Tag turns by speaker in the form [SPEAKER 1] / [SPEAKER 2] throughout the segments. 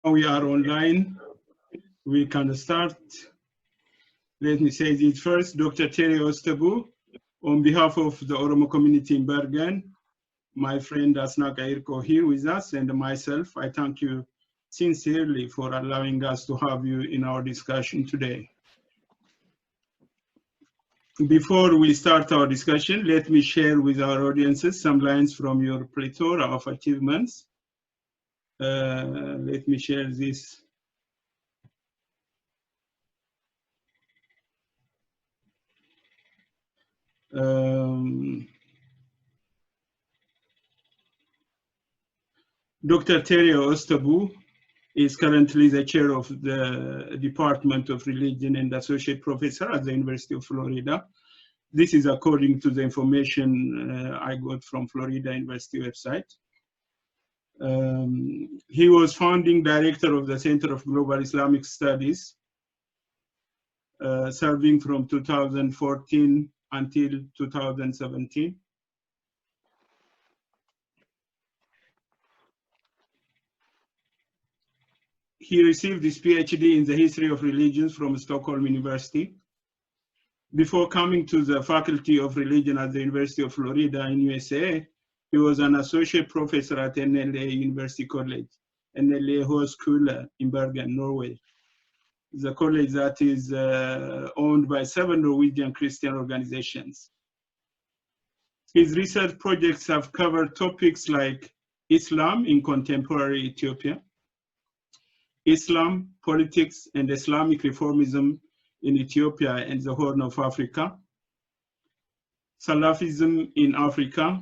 [SPEAKER 1] We are online. We can start. Let me say this first. Dr. Terje Østebø, on behalf of the Oromo community in Bergen, my friend Asna Qeerroo here with us, and myself, I thank you sincerely for allowing us to have you in our discussion today. Before we start our discussion, let me share with our audiences some lines from your plethora of achievements. Let me share this. Dr. Terje Østebø is currently the chair of the Department of Religion and associate professor at the University of Florida. This is according to the information I got from Florida University website. He was founding director of the Center of Global Islamic Studies, serving from 2014 until 2017. He received his PhD in the history of religions from Stockholm University. Before coming to the Faculty of Religion at the University of Florida in USA, he was an associate professor at NLA University College, NLA Høgskole in Bergen, Norway. The college that is owned by 7 Norwegian Christian organizations. His research projects have covered topics like Islam in contemporary Ethiopia, Islam, politics, and Islamic reformism in Ethiopia and the Horn of Africa, Salafism in Africa.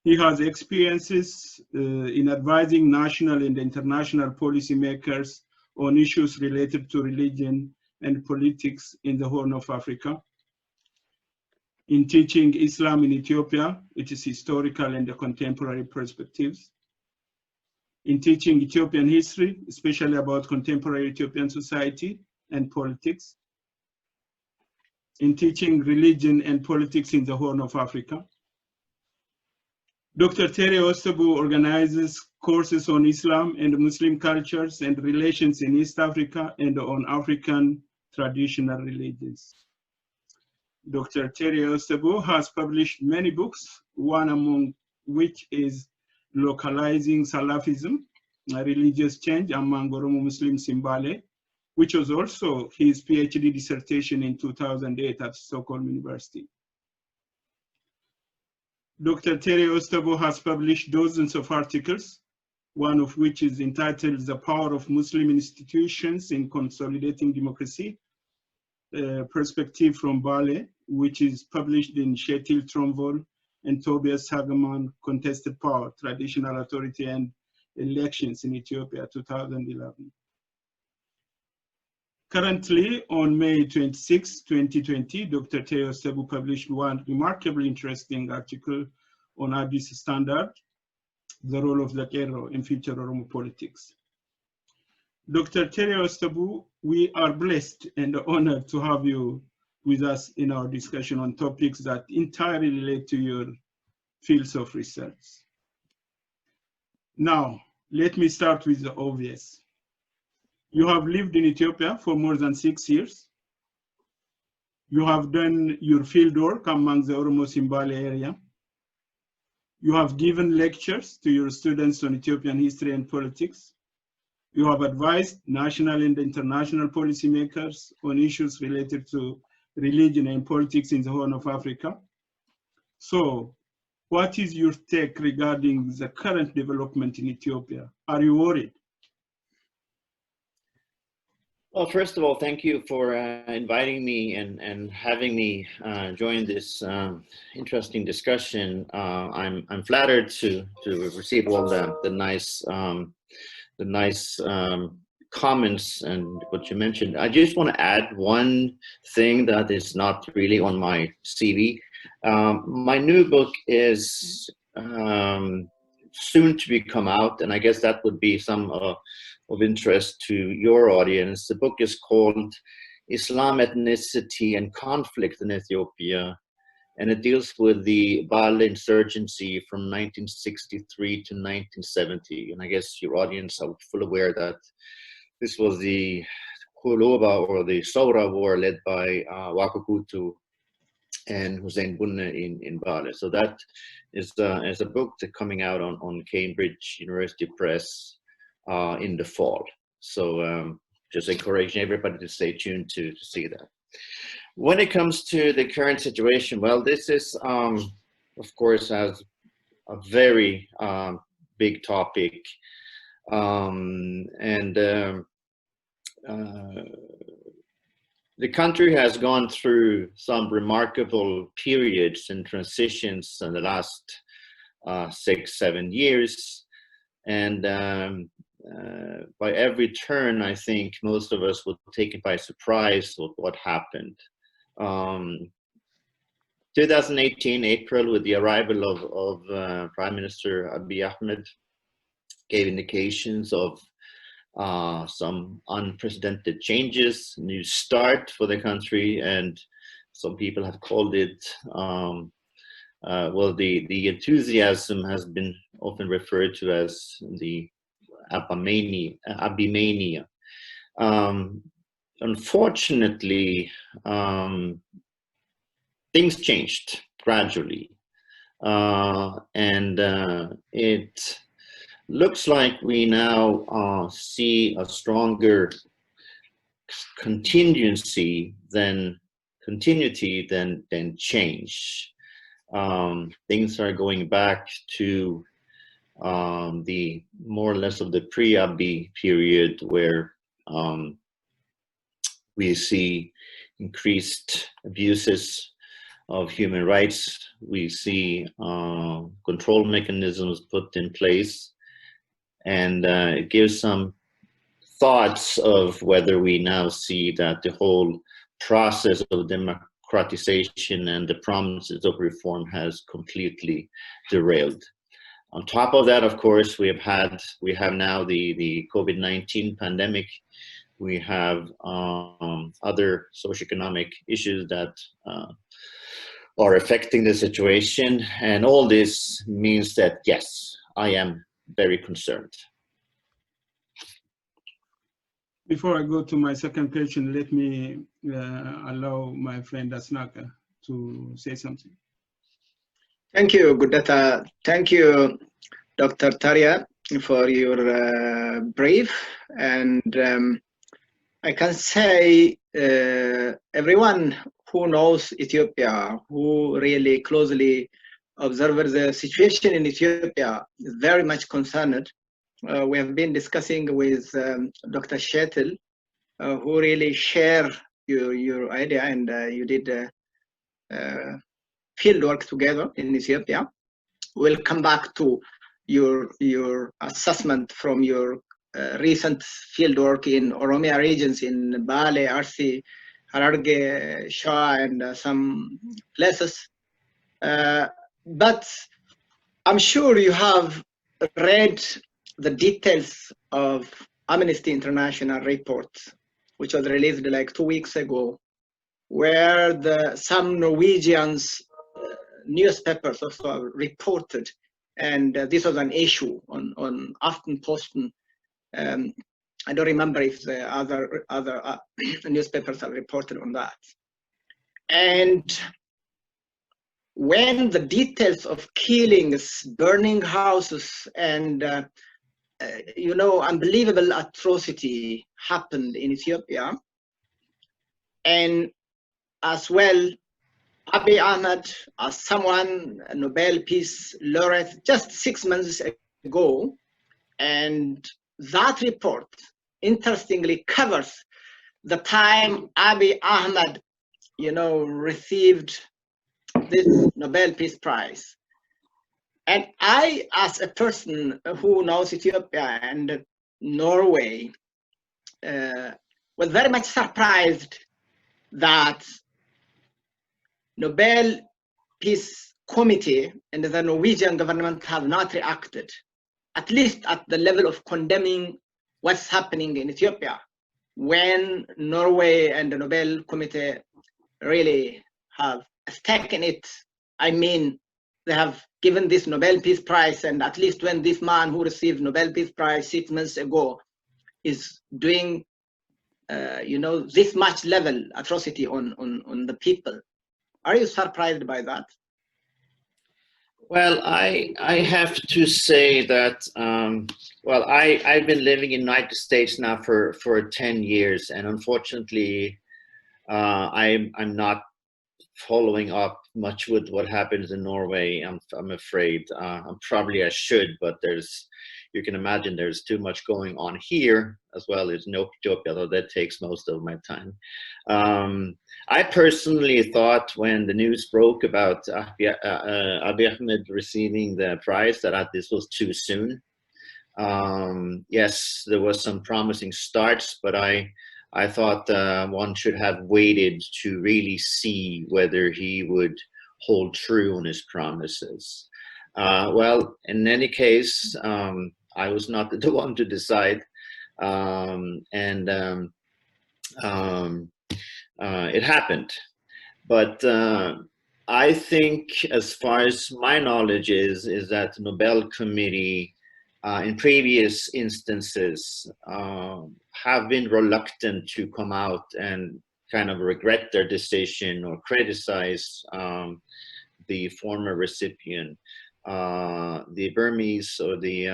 [SPEAKER 1] He has experiences in advising national and international policymakers on issues related to religion and politics in the Horn of Africa, in teaching Islam in Ethiopia, its historical and contemporary perspectives, in teaching Ethiopian history, especially about contemporary Ethiopian society and politics, in teaching religion and politics in the Horn of Africa. Dr. Terje Østebø organizes courses on Islam and Muslim cultures and relations in East Africa and on African traditional religions. Dr. Terje Østebø has published many books, one among which is Localizing Salafism, a Religious Change Among Oromo Muslims in Bale, which was also his PhD dissertation in 2008 at Stockholm University. Dr. Terje Østebø has published dozens of articles, one of which is entitled The Power of Muslim Institutions in Consolidating Democracy, Perspective from Bale, which is published in Kjetil Tromvoll and Tobias Hagemann, Contested Power, Traditional Authority and Elections in Ethiopia, 2011. Currently, on May 26, 2020, Dr. Terje Østebø published one remarkably interesting article on Addis Standard, the role of the Qeerroo in future Oromo politics. Dr. Terje Østebø, we are blessed and honored to have you with us in our discussion on topics that entirely relate to your fields of research. Now, let me start with the obvious. You have lived in Ethiopia for more than 6 years. You have done your field work among the Oromo Simbale area. You have given lectures to your students on Ethiopian history and politics. You have advised national and international policymakers on issues related to religion and politics in the Horn of Africa. So, what is your take regarding the current development in Ethiopia? Are you worried?
[SPEAKER 2] Well, first of all, thank you for inviting me and having me join this interesting discussion. I'm flattered to receive all the nice comments and what you mentioned. I just want to add one thing that is not really on my CV. My new book is soon to be come out, and I guess that would be some of interest to your audience. The book is called Islam, Ethnicity and Conflict in Ethiopia, and it deals with the Bale insurgency from 1963 to 1970. And I guess your audience are full aware that this was the Qeerroo or the Saura War led by Wakakutu and Hussein Bunne in Bale. So that is a book that's coming out on Cambridge University Press in the fall. So just encouraging everybody to stay tuned to see that. When it comes to the current situation, well, this is, of course, has a very big topic. The country has gone through some remarkable periods and transitions in the last 6-7 years. And by every turn, I think most of us were taken by surprise with what happened. 2018, April, with the arrival of Prime Minister Abiy Ahmed, gave indications of some unprecedented changes, new start for the country, and some people have called it, well, the enthusiasm has been often referred to as the Abimania. Unfortunately, things changed gradually, and it looks like we now see a stronger continuity than change. Things are going back to the more or less of the pre-Abiy period, where we see increased abuses of human rights. We see control mechanisms put in place, and it gives some thoughts of whether we now see that the whole process of democratization and the promises of reform has completely derailed. On top of that, of course, we have now the COVID-19 pandemic. We have other socioeconomic issues that are affecting the situation, and all this means that, yes, I am very concerned.
[SPEAKER 1] Before I go to my second question, let me allow my friend Asnaka to say something.
[SPEAKER 3] Thank you, Gudata. Thank you, Dr. Terje, for your brief. And I can say everyone who knows Ethiopia, who really closely observes the situation in Ethiopia, is very much concerned. We have been discussing with Dr. Shetil, who really share your idea, and you did field work together in Ethiopia. We'll come back to your assessment from your recent field work in Oromo regions in Bale, Arsi, Hararge, Shah, and some places. But I'm sure you have read the details of Amnesty International report, which was released like 2 weeks ago, where some Norwegians newspapers also reported, and this was an issue on Aftenposten. I don't remember if the other newspapers have reported on that. And when the details of killings, burning houses, and unbelievable atrocity happened in Ethiopia, and as well, Abiy Ahmed, as someone, a Nobel Peace Laureate, just 6 months ago, and that report, interestingly, covers the time Abiy Ahmed, received this Nobel Peace Prize. And I, as a person who knows Ethiopia and Norway, was very much surprised that Nobel Peace Committee and the Norwegian government have not reacted, at least at the level of condemning what's happening in Ethiopia, when Norway and the Nobel Committee really have a stake in it I mean, they have given this Nobel Peace Prize, and at least when this man who received Nobel Peace Prize 6 months ago is doing, this much level atrocity on the people. Are you surprised by that?
[SPEAKER 2] Well, I have to say that, well, I've been living in the United States now for 10 years, and unfortunately, I'm not following up much with what happens in Norway. I'm afraid. Probably I should, but you can imagine there's too much going on here as well as in Ethiopia, though that takes most of my time. I personally thought when the news broke about Abiy Ahmed receiving the prize that this was too soon. Yes, there was some promising starts, but I thought one should have waited to really see whether he would hold true on his promises. Well, in any case, I was not the one to decide, it happened. But I think, as far as my knowledge is that the Nobel Committee in previous instances have been reluctant to come out and kind of regret their decision or criticize the former recipient. The Burmese or the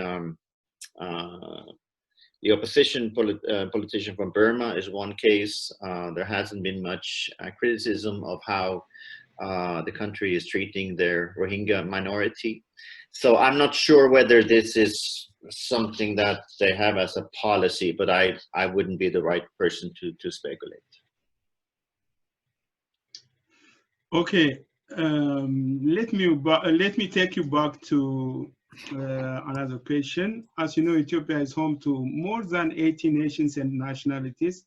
[SPEAKER 2] opposition politician from Burma is one case. There hasn't been much criticism of how the country is treating their Rohingya minority. So I'm not sure whether this is something that they have as a policy, but I wouldn't be the right person to speculate.
[SPEAKER 1] Okay, let me take you back to another question. As you know, Ethiopia is home to more than 80 nations and nationalities,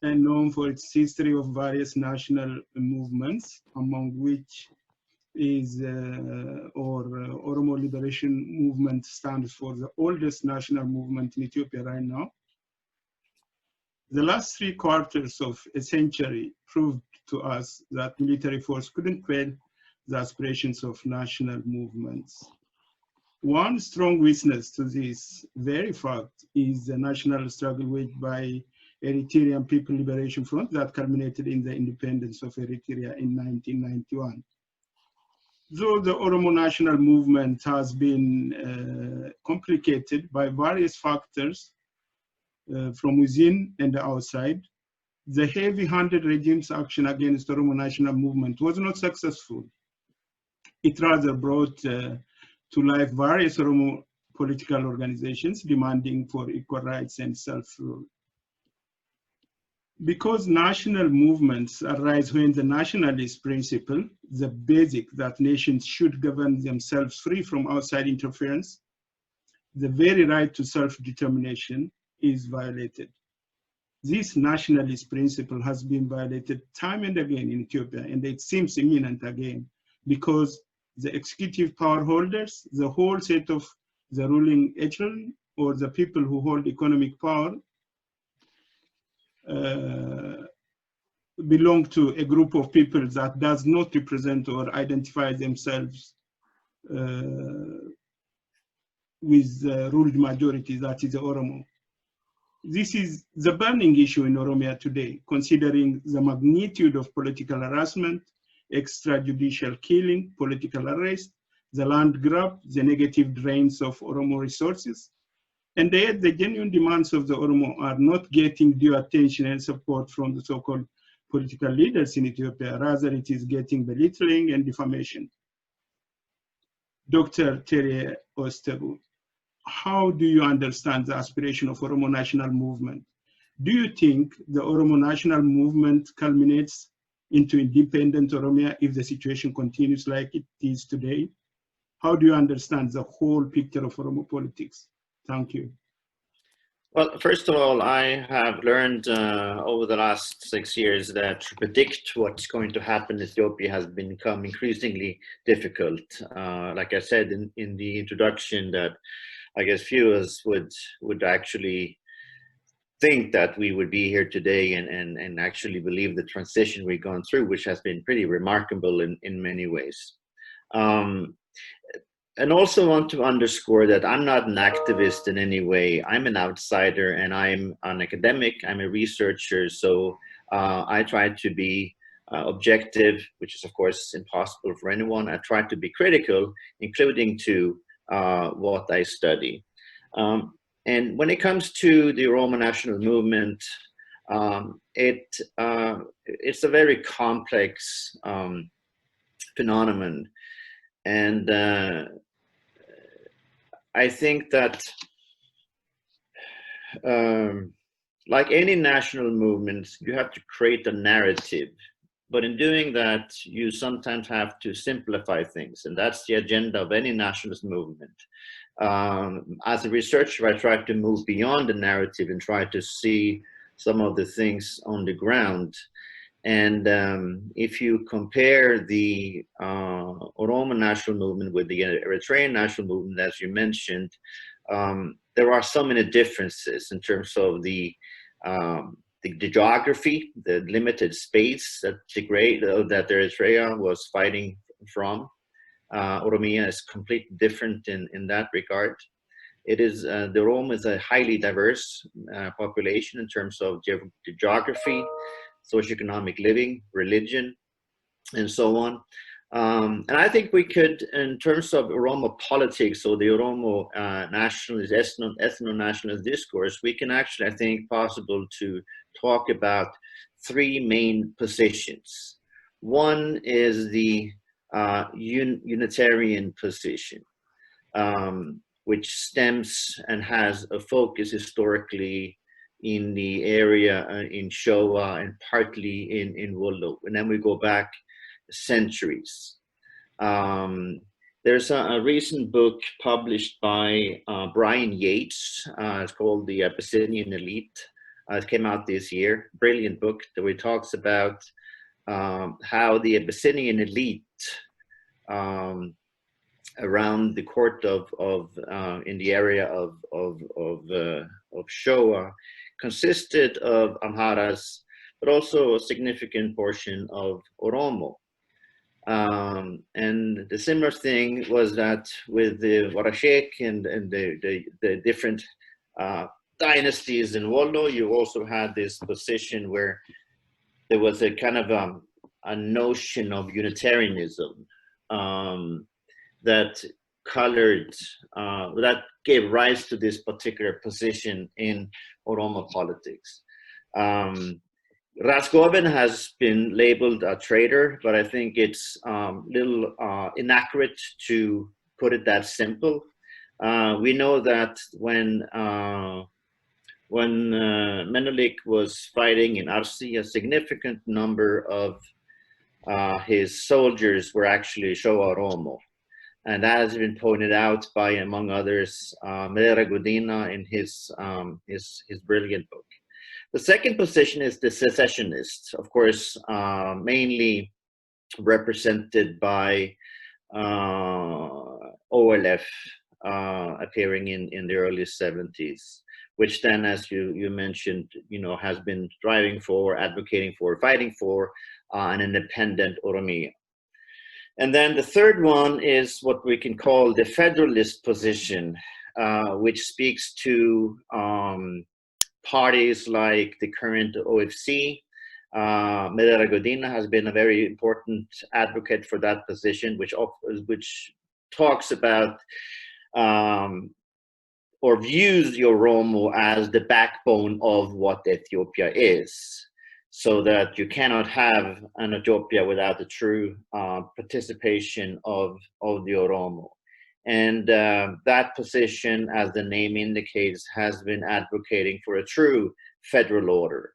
[SPEAKER 1] and known for its history of various national movements, among which is Oromo Liberation Movement stands for the oldest national movement in Ethiopia right now. The last 3/4 of a century proved to us that military force couldn't quell the aspirations of national movements. One strong witness to this very fact is the national struggle waged by Eritrean People Liberation Front that culminated in the independence of Eritrea in 1991. Though the Oromo national movement has been complicated by various factors from within and outside, the heavy-handed regime's action against Oromo national movement was not successful. It rather brought to life various Oromo political organizations demanding for equal rights and self-rule. Because national movements arise when the nationalist principle, the basic that nations should govern themselves free from outside interference, the very right to self-determination is violated. This nationalist principle has been violated time and again in Ethiopia, and it seems imminent again, because the executive power holders, the whole set of the ruling echelon, or the people who hold economic power, belong to a group of people that does not represent or identify themselves with the ruled majority, that is the Oromo. This is the burning issue in Oromia today, considering the magnitude of political harassment, extrajudicial killing, political arrest, the land grab, the negative drains of Oromo resources, and yet the genuine demands of the Oromo are not getting due attention and support from the so-called political leaders in Ethiopia. Rather, it is getting belittling and defamation. Dr. Terje Østebø, how do you understand the aspiration of Oromo national movement? Do you think the Oromo national movement culminates into independent Oromia if the situation continues like it is today? How do you understand the whole picture of Oromo politics? Thank you.
[SPEAKER 2] Well, first of all, I have learned over the last 6 years that to predict what's going to happen in Ethiopia has become increasingly difficult. Like I said in the introduction, that I guess few of us would actually think that we would be here today and actually believe the transition we've gone through, which has been pretty remarkable in many ways. And also want to underscore that I'm not an activist in any way. I'm an outsider and I'm an academic, I'm a researcher, so I try to be objective, which is of course impossible for anyone. I try to be critical, including to what I study. And when it comes to the Oromo national movement, it's a very complex phenomenon. And I think that like any national movement, you have to create a narrative. But in doing that, you sometimes have to simplify things. And that's the agenda of any nationalist movement. As a researcher, I try to move beyond the narrative and try to see some of the things on the ground. And if you compare the Oromo national movement with the Eritrean national movement, as you mentioned, there are so many differences in terms of the geography, the limited space that Eritrea was fighting from. Oromia is completely different in that regard. It is, the Oromo is a highly diverse population in terms of geography, socioeconomic living, religion, and so on. And I think we could, in terms of Oromo politics or the Oromo nationalist, ethno-nationalist discourse, we can actually, I think, possible to talk about three main positions. One is the Unitarian position, which stems and has a focus historically in the area in Showa and partly in Wollo. And then we go back centuries. There's a recent book published by Brian Yates. It's called The Abyssinian Elite. It came out this year. Brilliant book that we talks about how the Abyssinian elite around the court in the area of Showa consisted of Amharas, but also a significant portion of Oromo. And the similar thing was that with the Warashek and the different dynasties in Wollo, you also had this position where there was a kind of a notion of Unitarianism that colored, that gave rise to this particular position in Oromo politics. Raskoven has been labeled a traitor, but I think it's a little inaccurate to put it that simple. We know that when Menelik was fighting in Arsi, a significant number of his soldiers were actually Showa Oromo. And that has been pointed out by, among others, Medera Godina in his brilliant book. The second position is the secessionists, of course, mainly represented by OLF appearing in the early 70s, which then, as you mentioned, has been striving for, advocating for, fighting for an independent Oromia. And then the third one is what we can call the federalist position, which speaks to parties like the current OFC. Medera Godina has been a very important advocate for that position, which talks about or views the Oromo as the backbone of what Ethiopia is, so that you cannot have an Ethiopia without the true participation of the Oromo. And that position, as the name indicates, has been advocating for a true federal order,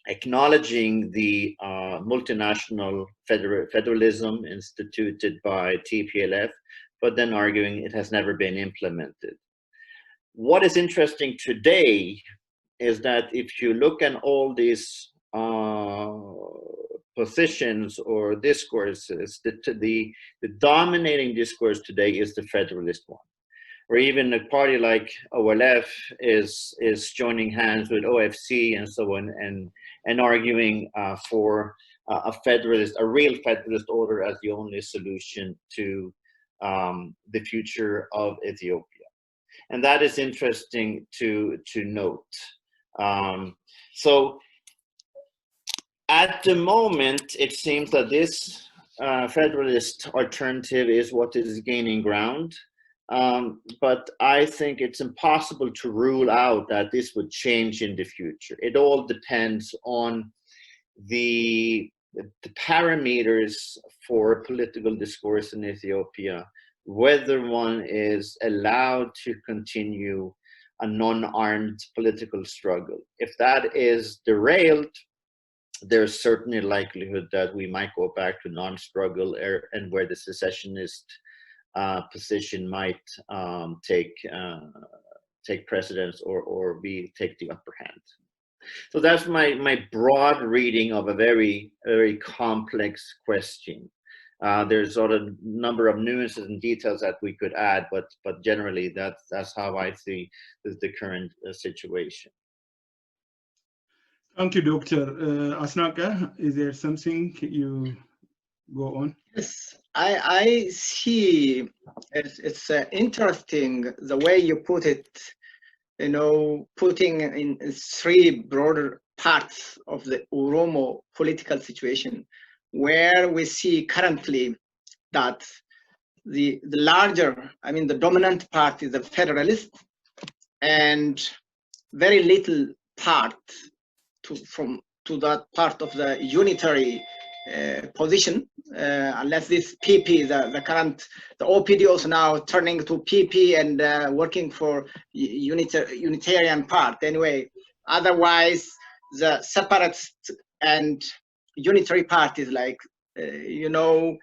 [SPEAKER 2] acknowledging the multinational federalism instituted by TPLF, but then arguing it has never been implemented. What is interesting today is that if you look at all these positions or discourses, the dominating discourse today is the federalist one. or even a party like OLF is joining hands with OFC and so on, and arguing for a real federalist order as the only solution to the future of Ethiopia. And that is interesting to note. So at the moment, it seems that this federalist alternative is what is gaining ground. But I think it's impossible to rule out that this would change in the future. It all depends on the parameters for political discourse in Ethiopia, whether one is allowed to continue a non-armed political struggle. If that is derailed, there's certainly a likelihood that we might go back to non-struggle, and where the secessionist position might take precedence or take the upper hand. So that's my broad reading of a very, very complex question. There's sort of number of nuances and details that we could add, but generally that's how I see the current situation.
[SPEAKER 1] Thank you, Dr. Asnaka. Is there something you go on?
[SPEAKER 3] Yes, I see. It's interesting the way you put it. You know, putting in three broader parts of the Oromo political situation, where we see currently that the larger, I mean, the dominant part is the federalist, and very little part to that part of the unitary position, unless this PP, the OPD also now turning to PP and working for Unitarian part. Anyway, otherwise the separatist and unitary parties, like not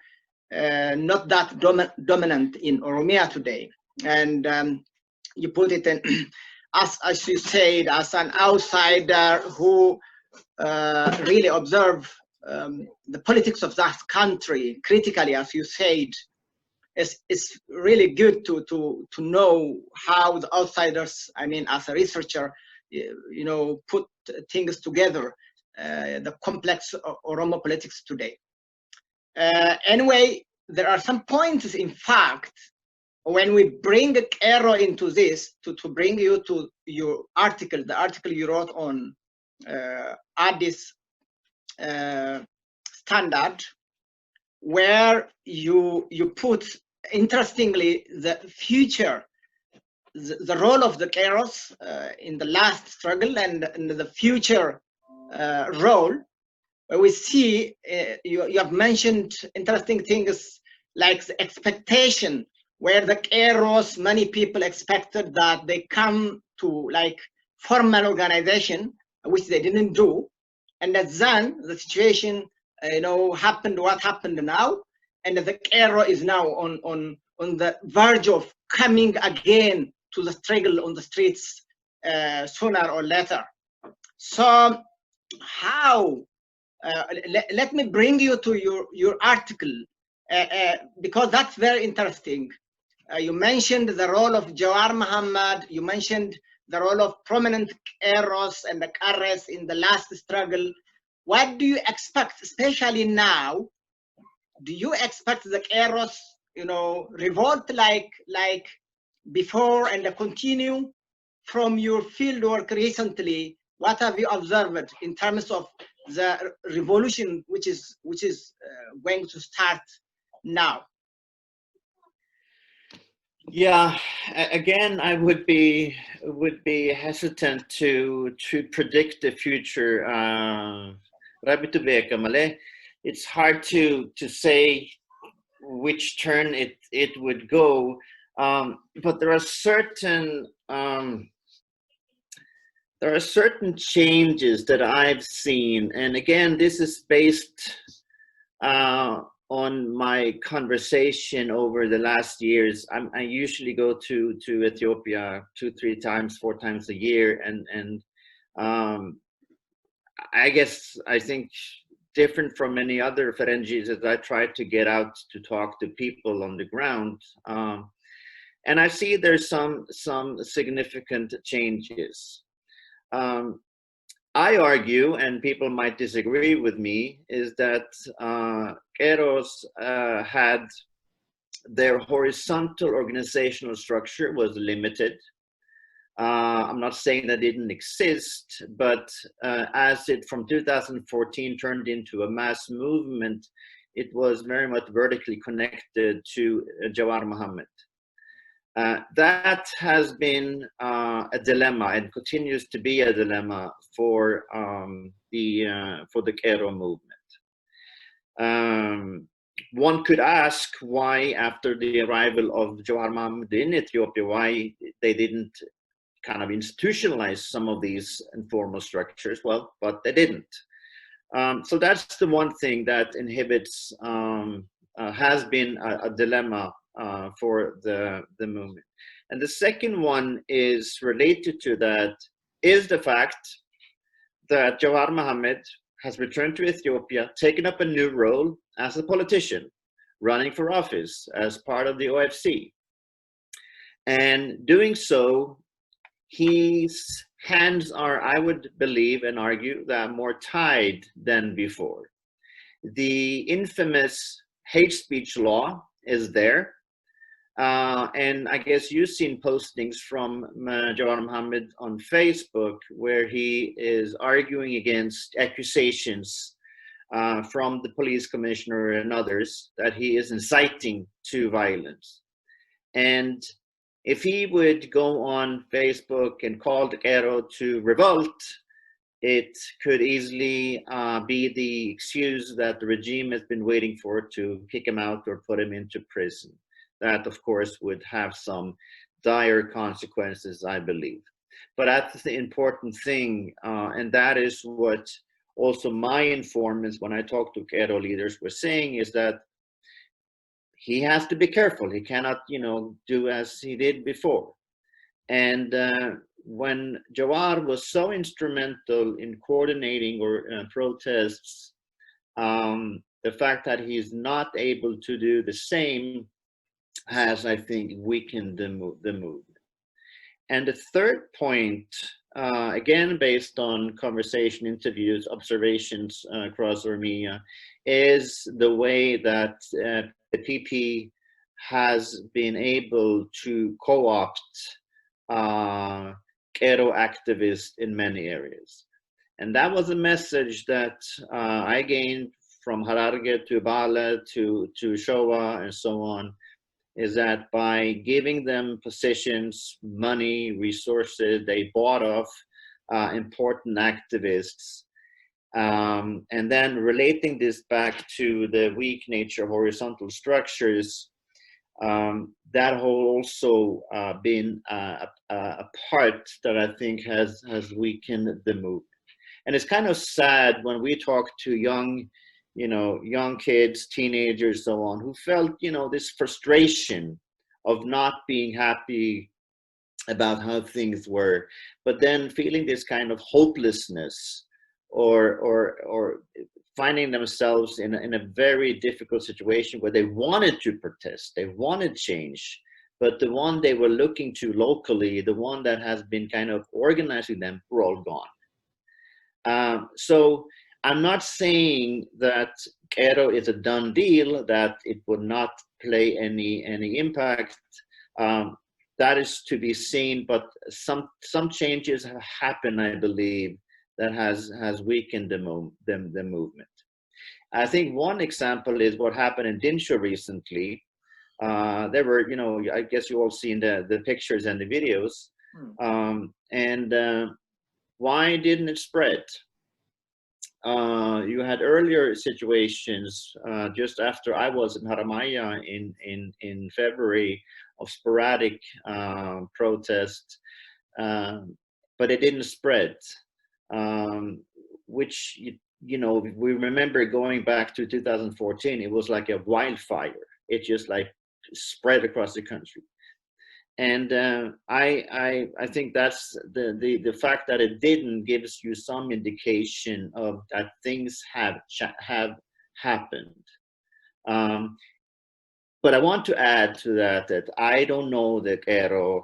[SPEAKER 3] that dominant in Oromia today. And you put it in, as you said, as an outsider who really observe the politics of that country critically, as you said. It's really good to know how the outsiders, I mean, as a researcher, put things together, the complex Oromo politics today. Anyway, there are some points, in fact, when we bring Qeerroo into this, to bring you to your article, the article you wrote on Addis Standard, where you put, interestingly, the future, the role of the Qeerroos in the last struggle, and the future role, where we see, you have mentioned interesting things like the expectation, where the Qeerroos, many people expected that they come to like formal organization, which they didn't do. And then the situation, happened what happened now, and the Qeerroo is now on the verge of coming again to the struggle on the streets sooner or later. So how? Let me bring you to your article because that's very interesting. You mentioned the role of Jawar Muhammad. You mentioned the role of prominent Qeerroos and the Qeerroos in the last struggle. What do you expect, especially now? Do you expect the Qeerroos, revolt like before and continue? From your field work recently, what have you observed in terms of the revolution which is going to start now?
[SPEAKER 2] Yeah, again, I would be hesitant to predict the future. It's hard to say which turn it would go, but there are certain changes that I've seen, and again, this is based on my conversation over the last years. I usually go to Ethiopia 2, 3 times, 4 times a year, and I think different from many other Ferengis, as I try to get out to talk to people on the ground. And I see there's some significant changes. I argue, and people might disagree with me, is that Qeerroos had their horizontal organizational structure was limited. I'm not saying that it didn't exist, but as it from 2014 turned into a mass movement, it was very much vertically connected to Jawar Mohammed. That has been a dilemma and continues to be a dilemma for the Qeerroo movement. One could ask why, after the arrival of Jawar Mohammed in Ethiopia, why they didn't kind of institutionalize some of these informal structures. Well, but they didn't. So that's the one thing that inhibits, has been a dilemma for the movement. And the second one is related to that, is the fact that Jawar Mohammed has returned to Ethiopia, taken up a new role as a politician, running for office as part of the OFC. And doing so, his hands are, I would believe and argue, that more tied than before. The infamous hate speech law is there. And I guess you've seen postings from Jawar Mohammed on Facebook, where he is arguing against accusations from the police commissioner and others that he is inciting to violence. And if he would go on Facebook and call the Qeerroo to revolt, it could easily be the excuse that the regime has been waiting for to kick him out or put him into prison. That, of course, would have some dire consequences, I believe. But that's the important thing, and that is what also my informants, when I talk to Qeerroo leaders, were saying, is that he has to be careful. He cannot, do as he did before. And when Jawar was so instrumental in coordinating or protests, the fact that he's not able to do the same has, I think, weakened the movement. And the third point, again, based on conversation, interviews, observations across Oromia, is the way that the PP has been able to co-opt Qeerroo activists in many areas. And that was a message that I gained from Hararge to Bale to Showa and so on, is that by giving them positions, money, resources, they bought off important activists. And then relating this back to the weak nature of horizontal structures, that has also been a part that I think has weakened the movement. And it's kind of sad when we talk to young kids, teenagers, so on, who felt, this frustration of not being happy about how things were, but then feeling this kind of hopelessness or finding themselves in a very difficult situation where they wanted to protest, they wanted change, but the one they were looking to locally, the one that has been kind of organizing them, were all gone. So I'm not saying that Qeerroo is a done deal, that it would not play any impact. That is to be seen, but some changes have happened, I believe, that has weakened the movement. I think one example is what happened in Dinsho recently. There were, I guess you all seen the pictures and the videos. Why didn't it spread? You had earlier situations just after I was in Haramaya in February of sporadic protests, but it didn't spread, which, we remember going back to 2014, it was like a wildfire. It just like spread across the country. And I think that's the fact that it didn't gives you some indication of that things have happened. But I want to add to that that I don't know the Qeerroo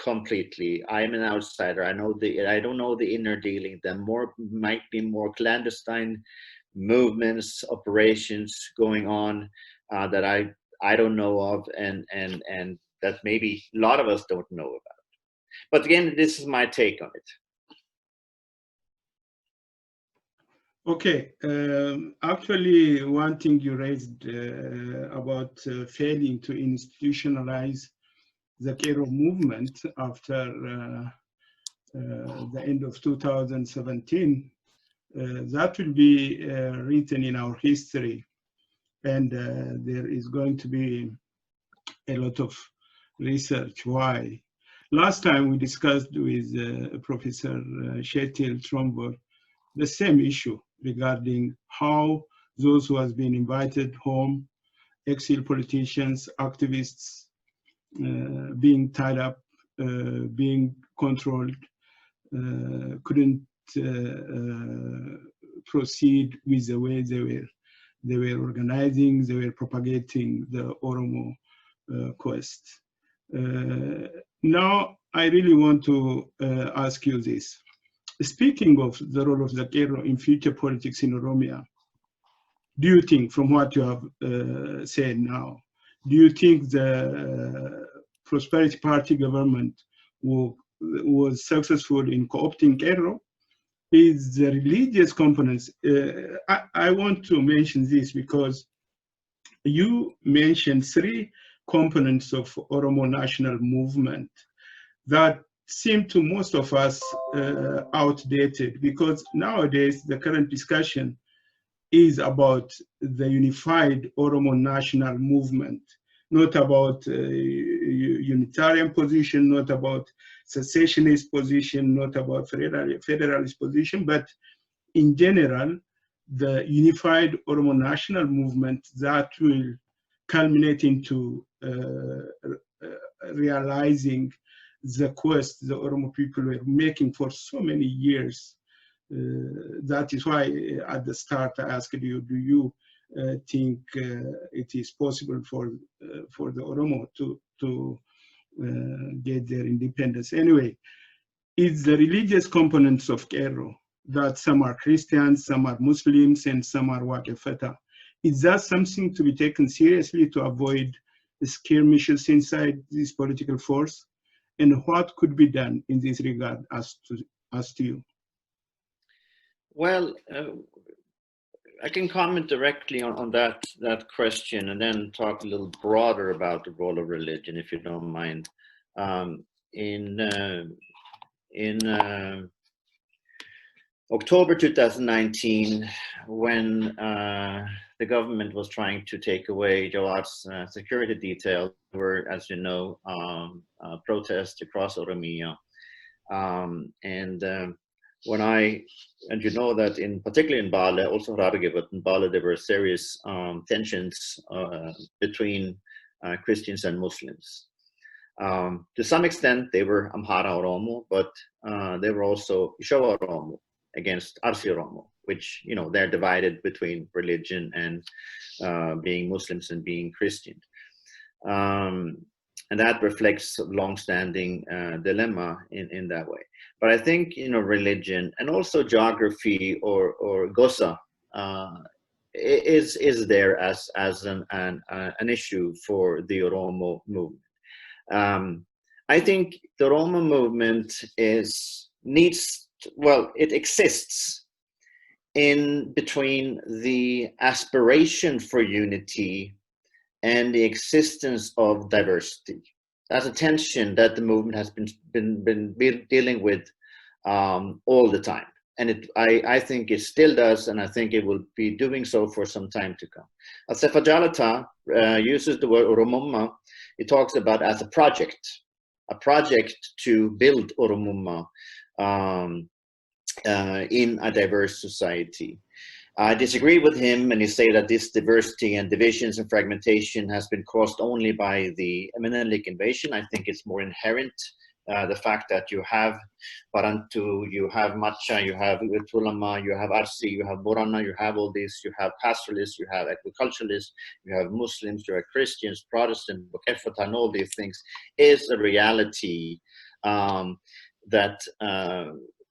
[SPEAKER 2] completely. I'm an outsider. I don't know the inner dealing. There might be more clandestine movements, operations going on that I don't know of, and that maybe a lot of us don't know about. But again, this is my take on it.
[SPEAKER 1] Okay, actually, one thing you raised about failing to institutionalize the Qeerroo movement after the end of 2017, that will be written in our history, and there is going to be a lot of research. Why? Last time we discussed with Professor Kjetil Trombor the same issue regarding how those who have been invited home, exiled politicians, activists, being tied up, being controlled, couldn't proceed with the way they were organizing, they were propagating the Oromo quest. Now, I really want to ask you this. Speaking of the role of the Qeerroo in future politics in Oromia, do you think, from what you have said now, do you think the Prosperity Party government was successful in co-opting Qeerroo? Is the religious components, I want to mention this because you mentioned 3 components of Oromo national movement that seem to most of us outdated, because nowadays the current discussion is about the unified Oromo national movement, not about unitarian position, not about secessionist position, not about federalist position, but in general, the unified Oromo national movement that will culminate into realizing the quest the Oromo people were making for so many years. That is why at the start I asked you, do you think it is possible for the Oromo to get their independence? Anyway, it's the religious components of Qeerroo, that some are Christians, some are Muslims, and some are Waqf. Is that something to be taken seriously to avoid skirmishes inside this political force? And what could be done in this regard as to you?
[SPEAKER 2] Well, I can comment directly on that question and then talk a little broader about the role of religion, if you don't mind. In October 2019, when the government was trying to take away Jawad's security detail, there were, as you know, protests across Oromia. And you know that particularly in Bale, also Hararge, but in Bale there were serious tensions between Christians and Muslims. To some extent, they were Amhara Oromo, but they were also Ishawa Oromo against Arsi Oromo, which, you know, they're divided between religion and being Muslims and being Christian. And that reflects a long-standing dilemma in that way. But I think, you know, religion and also geography or Gosa is there as an issue for the Oromo movement. I think the Oromo movement it exists in between the aspiration for unity and the existence of diversity. That's a tension that the movement has been dealing with all the time. And I think it still does, and I think it will be doing so for some time to come. Sefa Jalata uses the word Oromoma. It talks about as a project to build Oromoma in a diverse society. I disagree with him, and he say that this diversity and divisions and fragmentation has been caused only by the Menelik invasion. I think it's more inherent the fact that you have Barantu, you have Matcha, you have Tulama, you have Arsi, you have Borana, you have all these, you have pastoralists, you have agriculturalists, you have Muslims, you have Christians, Protestant, Bukefata, and all these things is a reality that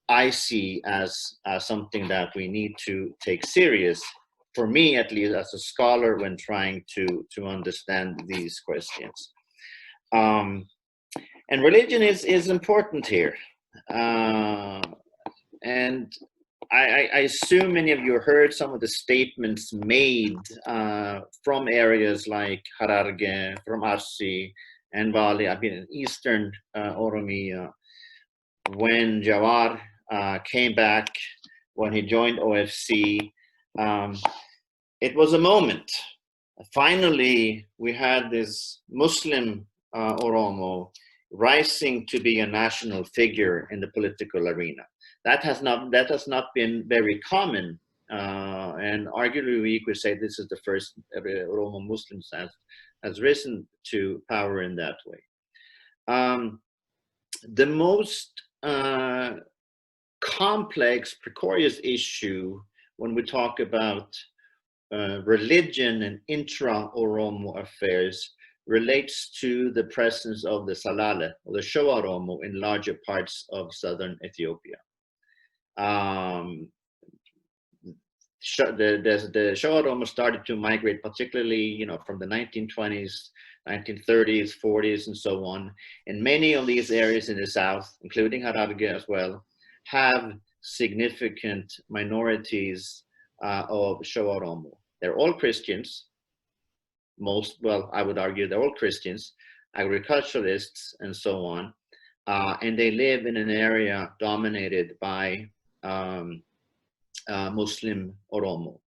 [SPEAKER 2] I see as something that we need to take serious, for me at least as a scholar, when trying to understand these questions. And religion is important here. And I assume many of you heard some of the statements made from areas like Hararge, from Arsi and Bali, I've been in Eastern Oromia, when Jawar came back, when he joined OFC. It was a moment. Finally, we had this Muslim Oromo rising to be a national figure in the political arena. That has not been very common, and arguably we could say this is the first Oromo Muslims has risen to power in that way. The most complex, precarious issue when we talk about religion and intra-Oromo affairs relates to the presence of the Salale, or the Showa Oromo, in larger parts of southern Ethiopia. The Showa Oromo started to migrate, particularly, from the 1920s, 1930s, 40s, and so on. And many of these areas in the south, including Hararge as well, have significant minorities of Showa Oromo. They're all Christians. I would argue they're all Christians, agriculturalists, and so on. And they live in an area dominated by Muslim Oromo.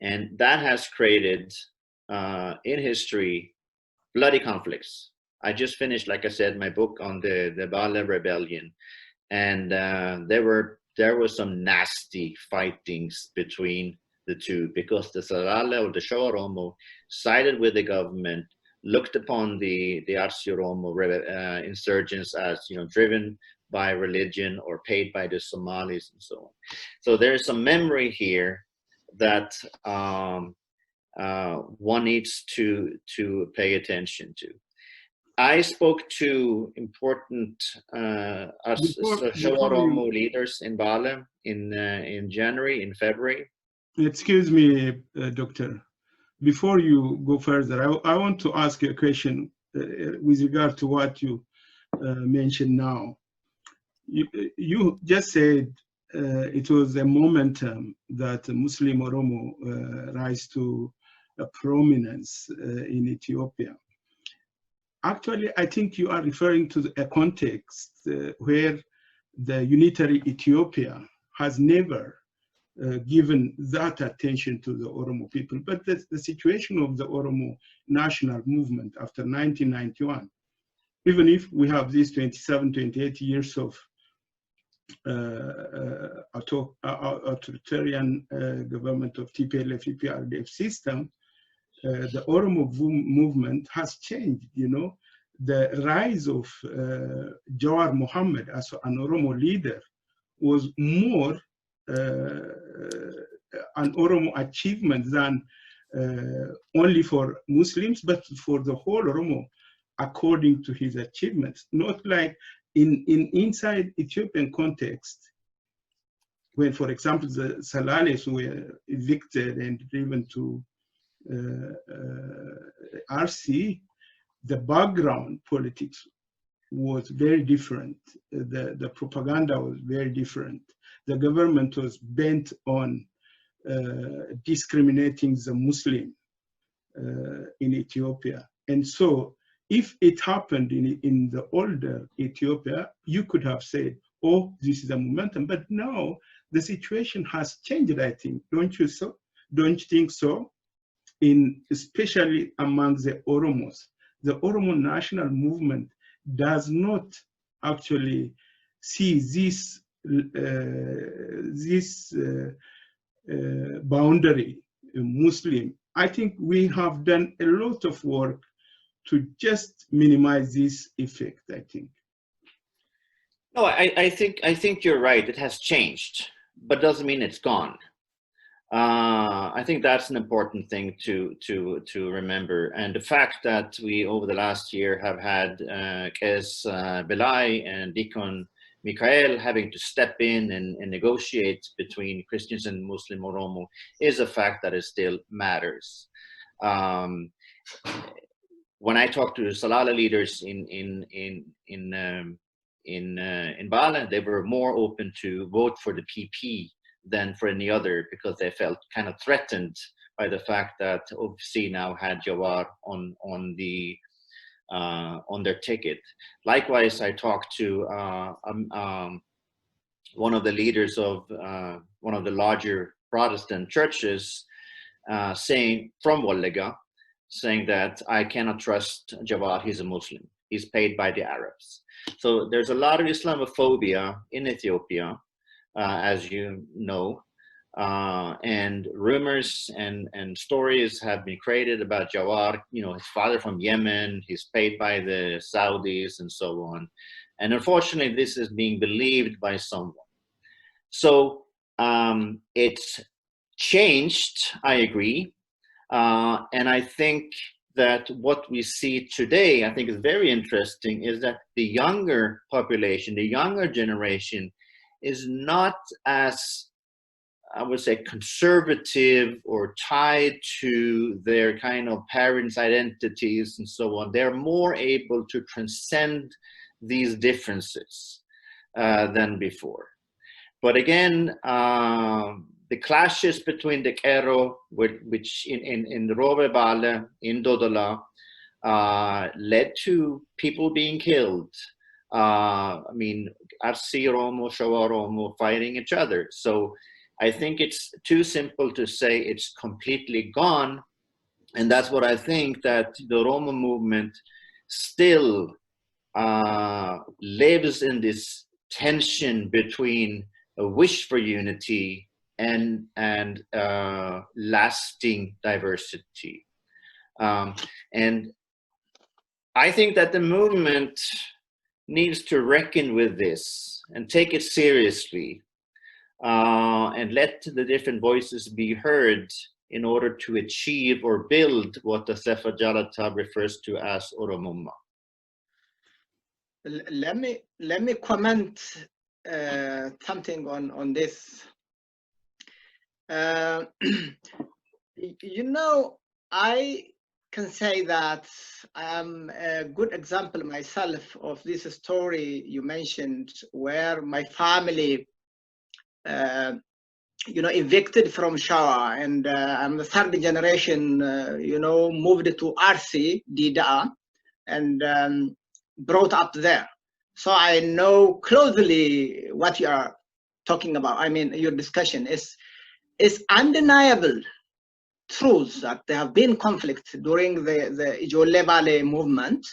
[SPEAKER 2] And that has created, in history, bloody conflicts. I just finished, like I said, my book on the Bale Rebellion. And there was some nasty fightings between the two, because the Salale, or the Showa Oromo, sided with the government, looked upon the Arsi Oromo insurgents as driven by religion or paid by the Somalis, and so on. So there is some memory here that one needs to pay attention to. I spoke to important Showa Oromo leaders in Bale in January, in February.
[SPEAKER 1] Excuse me, Doctor. Before you go further, I want to ask you a question with regard to what you mentioned now. You just said it was a momentum that Muslim Oromo rise to prominence in Ethiopia. Actually, I think you are referring to a context where the unitary Ethiopia has never given that attention to the Oromo people. But the situation of the Oromo national movement after 1991, even if we have these 27, 28 years of authoritarian government of TPLF-EPRDF system, the Oromo movement has changed. The rise of Jawar Mohammed as an Oromo leader was more an Oromo achievement than only for Muslims, but for the whole Oromo, according to his achievements. Not like inside Ethiopian context, when, for example, the Salales were evicted and driven to RC, the background politics was very different. The propaganda was very different. The government was bent on discriminating the Muslim in Ethiopia. And so if it happened in the older Ethiopia, you could have said, oh, this is a momentum. But now the situation has changed, I think. Don't you think so? Especially among the Oromos. The Oromo national movement does not actually see this boundary Muslim. I think we have done a lot of work to just minimize this effect, I think.
[SPEAKER 2] No, I think you're right. It has changed, but doesn't mean it's gone. I think that's an important thing to remember, and the fact that we over the last year have had Qes Belai and Deacon Michael having to step in and negotiate between Christians and Muslim Oromo is a fact that it still matters. When I talk to Salala leaders in Bala, they were more open to vote for the PP than for any other, because they felt kind of threatened by the fact that OFC now had Jawar on their ticket. Likewise, I talked to one of the leaders of one of the larger Protestant churches, saying from Wallega, saying that I cannot trust Jawar. He's a Muslim. He's paid by the Arabs. So there's a lot of Islamophobia in Ethiopia, as you know, and rumors and stories have been created about Jawar. You know, his father from Yemen, he's paid by the Saudis and so on. And unfortunately, this is being believed by someone. So it's changed, I agree. And I think that what we see today, I think is very interesting, is that the younger population, the younger generation, is not as, I would say, conservative or tied to their kind of parents' identities and so on. They're more able to transcend these differences than before. But again, the clashes between the Qeerroo, which in the Robe Bale, in Dodola, led to people being killed. I mean, Arsi Oromo, Shawa Oromo fighting each other. So I think it's too simple to say it's completely gone. And that's what I think, that the Oromo movement still lives in this tension between a wish for unity and lasting diversity. And I think that the movement needs to reckon with this and take it seriously, and let the different voices be heard in order to achieve or build what the Sefer Jalata refers to as Oromoo.
[SPEAKER 3] Let me comment something on this. You know, I can say that I am a good example myself of this story you mentioned, where my family, you know, evicted from Shawa, and I'm the third generation, you know, moved to Arsi, Dida, and brought up there. So I know closely what you are talking about. I mean, your discussion is undeniable truths that there have been conflicts during the Ijolle Valley movement.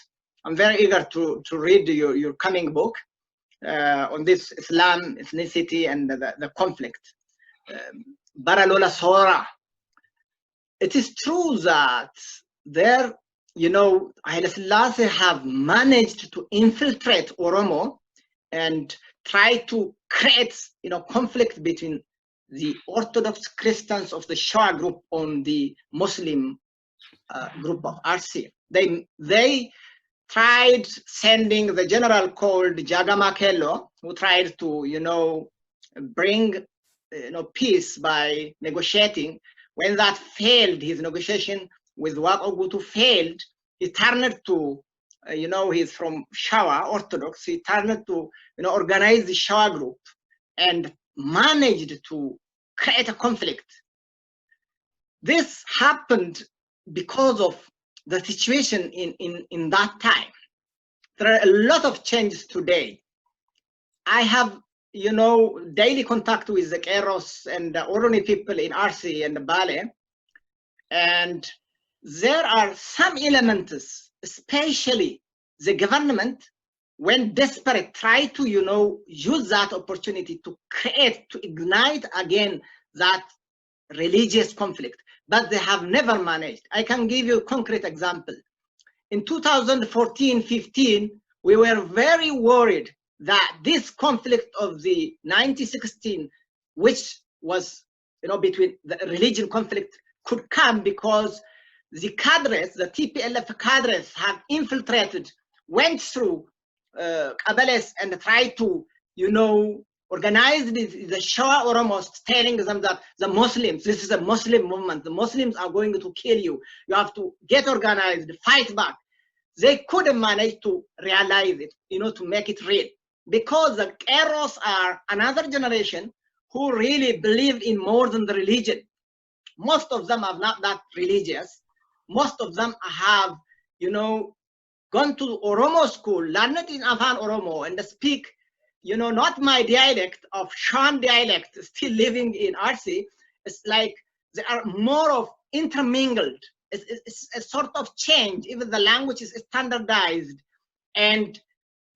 [SPEAKER 3] I'm very eager to read your coming book on this Islam, ethnicity, and the conflict. Baralola Sora. It is true that there, you know, Haile Selassie have managed to infiltrate Oromo and try to create, you know, conflict between the Orthodox Christians of the Shah group on the Muslim group of Arsi. They tried sending the general called Jagama Kello, who tried to, you know, bring, you know, peace by negotiating. When that failed, his negotiation with Wak Ogutu failed, he turned to, you know, he's from Shawa Orthodox. He turned to, you know, organize the Shawa group and managed to create a conflict. This happened because of the situation in that time. There are a lot of changes today. I have, you know, daily contact with the Qeerroos and the Oromo people in Arsi and Bale, and there are some elements, especially the government, when desperate, try to, you know, use that opportunity to create, to ignite again that religious conflict, but they have never managed. I can give you a concrete example. In 2014-15, we were very worried that this conflict of the 1916, which was, you know, between the religion conflict, could come because the cadres, the TPLF cadres, have infiltrated, went through Kabbales and tried to, you know, organize the Shah Oromos, telling them that the Muslims, this is a Muslim movement, the Muslims are going to kill you. You have to get organized, fight back. They couldn't manage to realize it, you know, to make it real. Because the Qeerroos are another generation who really believed in more than the religion. Most of them are not that religious. Most of them have, you know, gone to Oromo school, learned in Afan Oromo, and speak, you know, not my dialect of Shan dialect, still living in RC. It's like they are more of intermingled. It's a sort of change. Even the language is standardized, and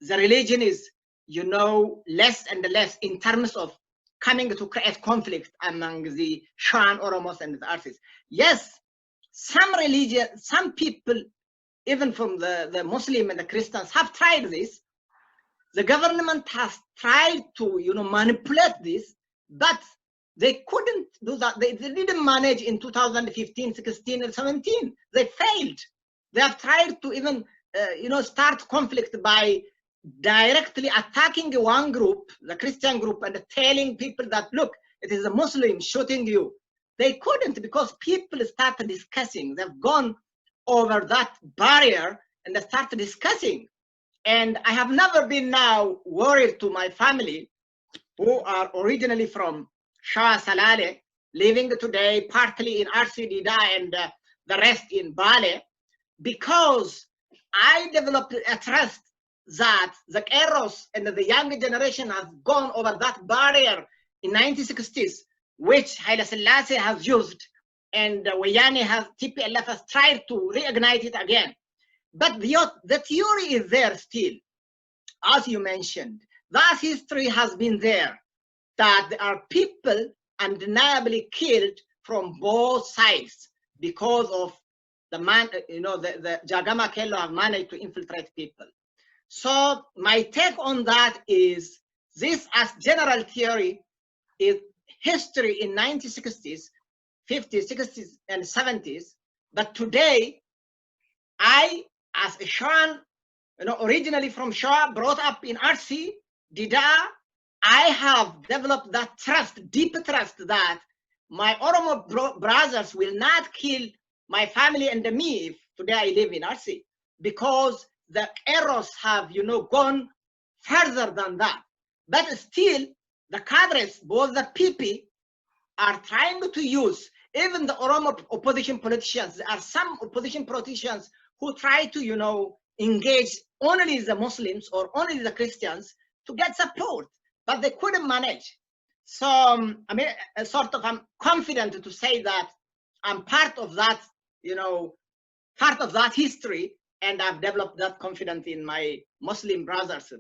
[SPEAKER 3] the religion is, you know, less and less in terms of coming to create conflict among the Shan Oromos and the RCs. Yes, some religion, some people, even from the Muslim and the Christians, have tried this. The government has tried to, you know, manipulate this, but they couldn't do that. They didn't manage in 2015, 16, and 17. They failed. They have tried to even, you know, start conflict by directly attacking one group, the Christian group, and telling people that, look, it is a Muslim shooting you. They couldn't, because people started discussing. They've gone over that barrier and they started discussing. And I have never been now worried to my family, who are originally from Shah Salale, living today partly in RC Dida and the rest in Bale, because I developed a trust that the Qeerroos and the younger generation has gone over that barrier in 1960s, which Haile Selassie has used, and Wayane has, TPLF has tried to reignite it again. But the theory is there still, as you mentioned. That history has been there, that there are people undeniably killed from both sides because of the man, you know, the Jagama Kello have managed to infiltrate people. So my take on that is this, as general theory, is history in 1960s, 50s, 60s, and 70s. But today, I, as a Shan, you know, originally from Shah, brought up in RC, Dida, I have developed that trust, deep trust, that my Oromo brothers will not kill my family and me if today I live in RC, because the Qeerroos have, you know, gone further than that. But still, the cadres, both the PP, are trying to use, even the Oromo opposition politicians. There are some opposition politicians who try to, you know, engage only the Muslims or only the Christians to get support, but they couldn't manage. So, I mean, sort of, I'm confident to say that I'm part of that, you know, part of that history, and I've developed that confidence in my Muslim brothers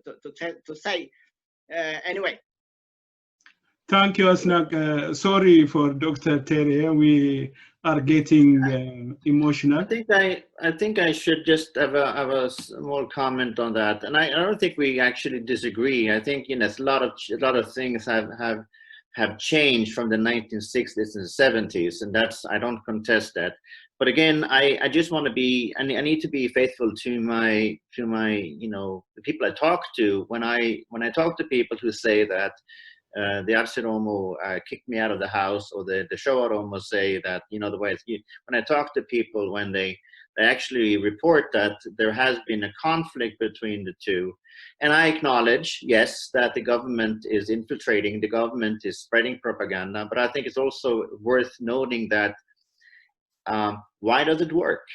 [SPEAKER 3] to say. Anyway.
[SPEAKER 1] Thank you, Asnak. Sorry for Dr. Terje. We are getting emotional.
[SPEAKER 2] I think I should just have a small comment on that, and I don't think we actually disagree. I think, you know, a lot of things have changed from the 1960s and 70s, and that's, I don't contest that. But again, I just want to be, I need to be faithful to my you know, the people I talk to. When I talk to people who say that the Oromo kicked me out of the house, or the Showa Oromo say that, you know, the way it's, when I talk to people, when they actually report that there has been a conflict between the two, and I acknowledge, yes, that the government is infiltrating, the government is spreading propaganda, but I think it's also worth noting that why does it work?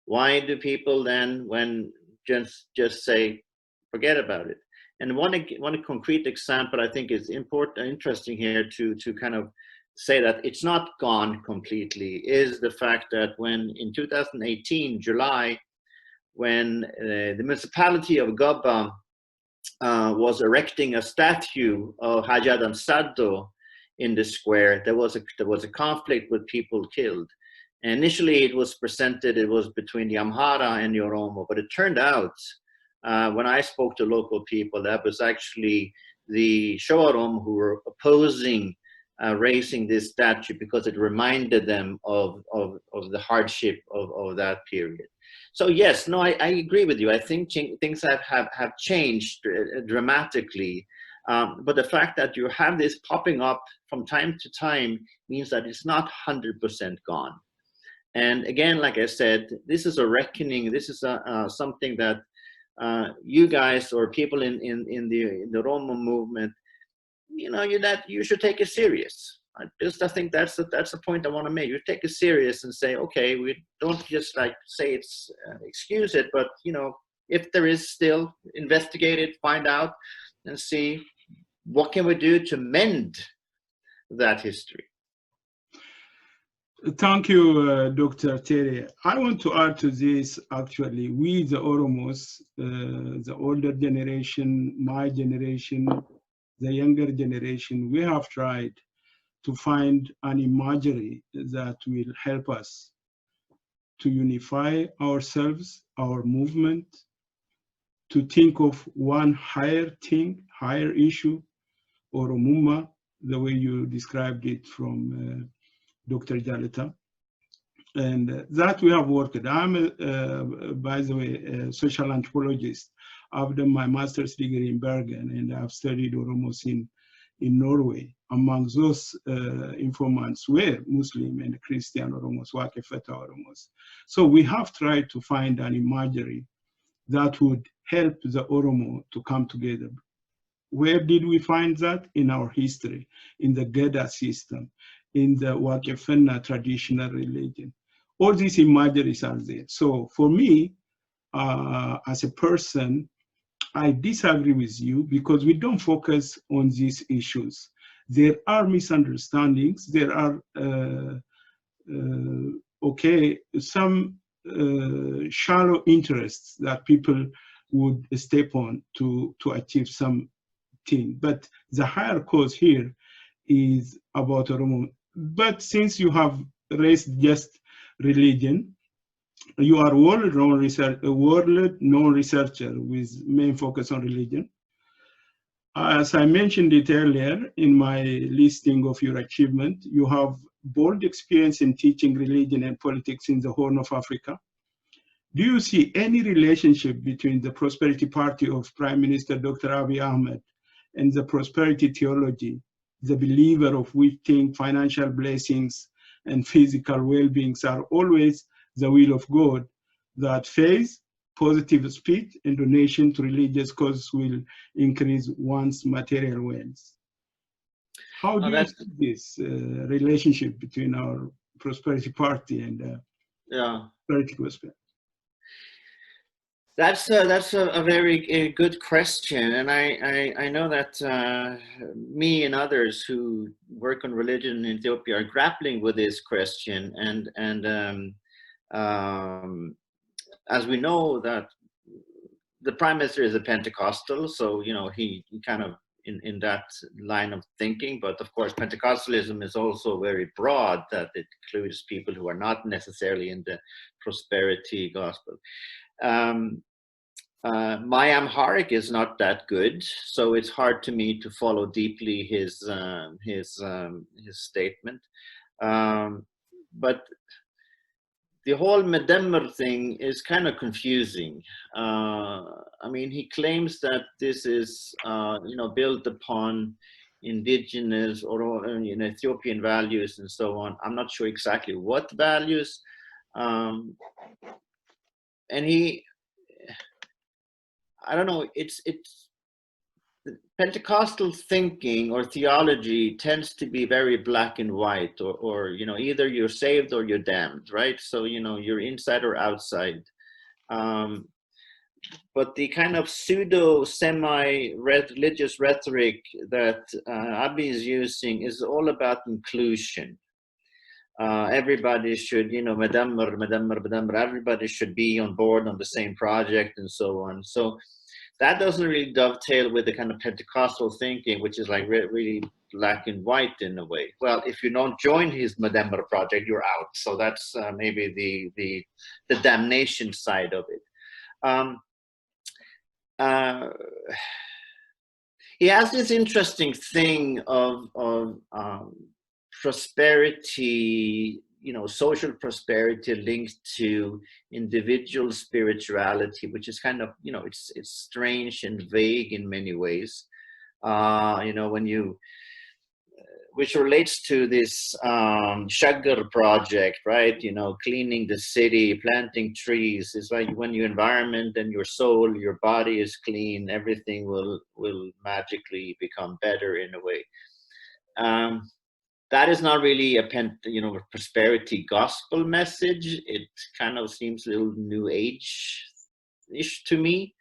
[SPEAKER 2] Why do people then, when just say, forget about it? And one concrete example I think is interesting here to kind of say that it's not gone completely, is the fact that when in 2018, July, when the municipality of Gobba was erecting a statue of Haji Adam Saddo in the square, there was a conflict with people killed. And initially it was presented, it was between the Amhara and the Oromo, but it turned out when I spoke to local people, that was actually the Oromoo who were opposing raising this statue because it reminded them of the hardship of that period. So yes, no, I agree with you. I think things have changed dramatically. But the fact that you have this popping up from time to time means that it's not 100% gone. And again, like I said, this is a reckoning. This is something that you guys or people in the Oromo movement, that you should take it serious. I think that's the point I want to make. You take it serious and say, okay, we don't just like say it's excuse it, but if there is still, investigate it, find out, and see what can we do to mend that history.
[SPEAKER 1] Thank you, Dr. Terje. I want to add to this, actually, we, the Oromos, the older generation, my generation, the younger generation, we have tried to find an imagery that will help us to unify ourselves, our movement, to think of one higher thing, higher issue, Oromuma, the way you described it from Dr. Jalita. And that we have worked. I'm, by the way, a social anthropologist. I've done my master's degree in Bergen, and I've studied Oromos in Norway. Among those informants were Muslim and Christian Oromos, Wakefeta Oromos. So we have tried to find an imagery that would help the Oromo to come together. Where did we find that? In our history, in the Geda system, in the Wakefena traditional religion. All these imageries are there. So for me, as a person, I disagree with you because we don't focus on these issues. There are misunderstandings. There are, some shallow interests that people would step on to achieve something. But the higher cause here is about Oromo. But since you have raised just religion, you are a world-known researcher with main focus on religion. As I mentioned it earlier in my listing of your achievement, you have bold experience in teaching religion and politics in the Horn of Africa. Do you see any relationship between the Prosperity Party of Prime Minister Dr. Abiy Ahmed and the prosperity theology, the believer of which think financial blessings and physical well-being are always the will of God, that faith, positive speech, and donation to religious causes will increase one's material wealth? How do you see this relationship between our Prosperity Party and Prosperity Gospel?
[SPEAKER 2] That's a very good question, and I know that me and others who work on religion in Ethiopia are grappling with this question, and as we know that the Prime Minister is a Pentecostal, so he kind of in that line of thinking, but of course Pentecostalism is also very broad, that it includes people who are not necessarily in the prosperity gospel. My Amharic is not that good, so it's hard to me to follow deeply his statement. But the whole Medemmer thing is kind of confusing. I mean, he claims that this is built upon indigenous or Ethiopian values and so on. I'm not sure exactly what values, and I don't know, it's Pentecostal thinking or theology tends to be very black and white, or either you're saved or you're damned, right? So you're inside or outside. But the kind of pseudo semi-religious rhetoric that Abiy is using is all about inclusion. Everybody should, Medemmer, everybody should be on board on the same project and so on. So that doesn't really dovetail with the kind of Pentecostal thinking, which is like really black and white in a way. Well, if you don't join his Medemmer project, you're out. So that's maybe the damnation side of it. he has this interesting thing of prosperity, you know, social prosperity linked to individual spirituality, which is kind of, you know, it's strange and vague in many ways. You know, when you, which relates to this Shaggar project, right? You know, cleaning the city, planting trees. It's like when your environment and your soul, your body is clean, everything will magically become better in a way. That is not really a prosperity gospel message. It kind of seems a little new age-ish to me.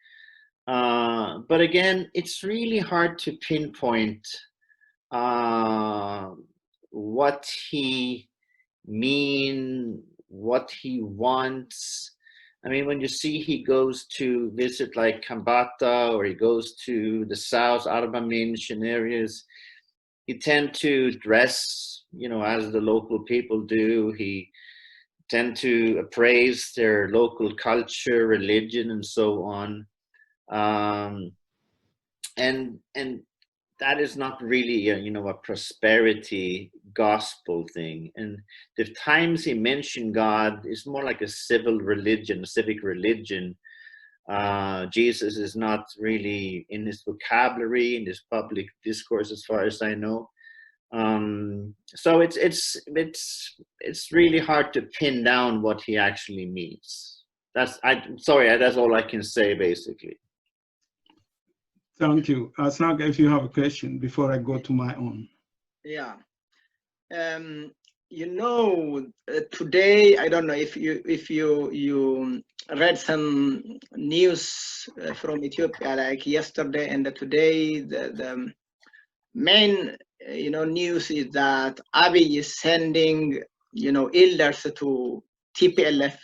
[SPEAKER 2] But again, it's really hard to pinpoint what he mean, what he wants. I mean, when you see he goes to visit like Kambata, or he goes to the South Arbaminch and areas, he tend to dress, you know, as the local people do. He tend to appraise their local culture, religion, and so on. And that is not really a prosperity gospel thing. And the times he mentioned God is more like a civil religion, a civic religion. Jesus is not really in his vocabulary, in his public discourse, as far as I know. So it's really hard to pin down what he actually means. That's all I can say, basically.
[SPEAKER 1] Thank you. Asnak, if you have a question before I go to my own.
[SPEAKER 3] Yeah. You know, today, I don't know if you read some news from Ethiopia, like yesterday and today. The main news is that Abiy is sending elders to TPLF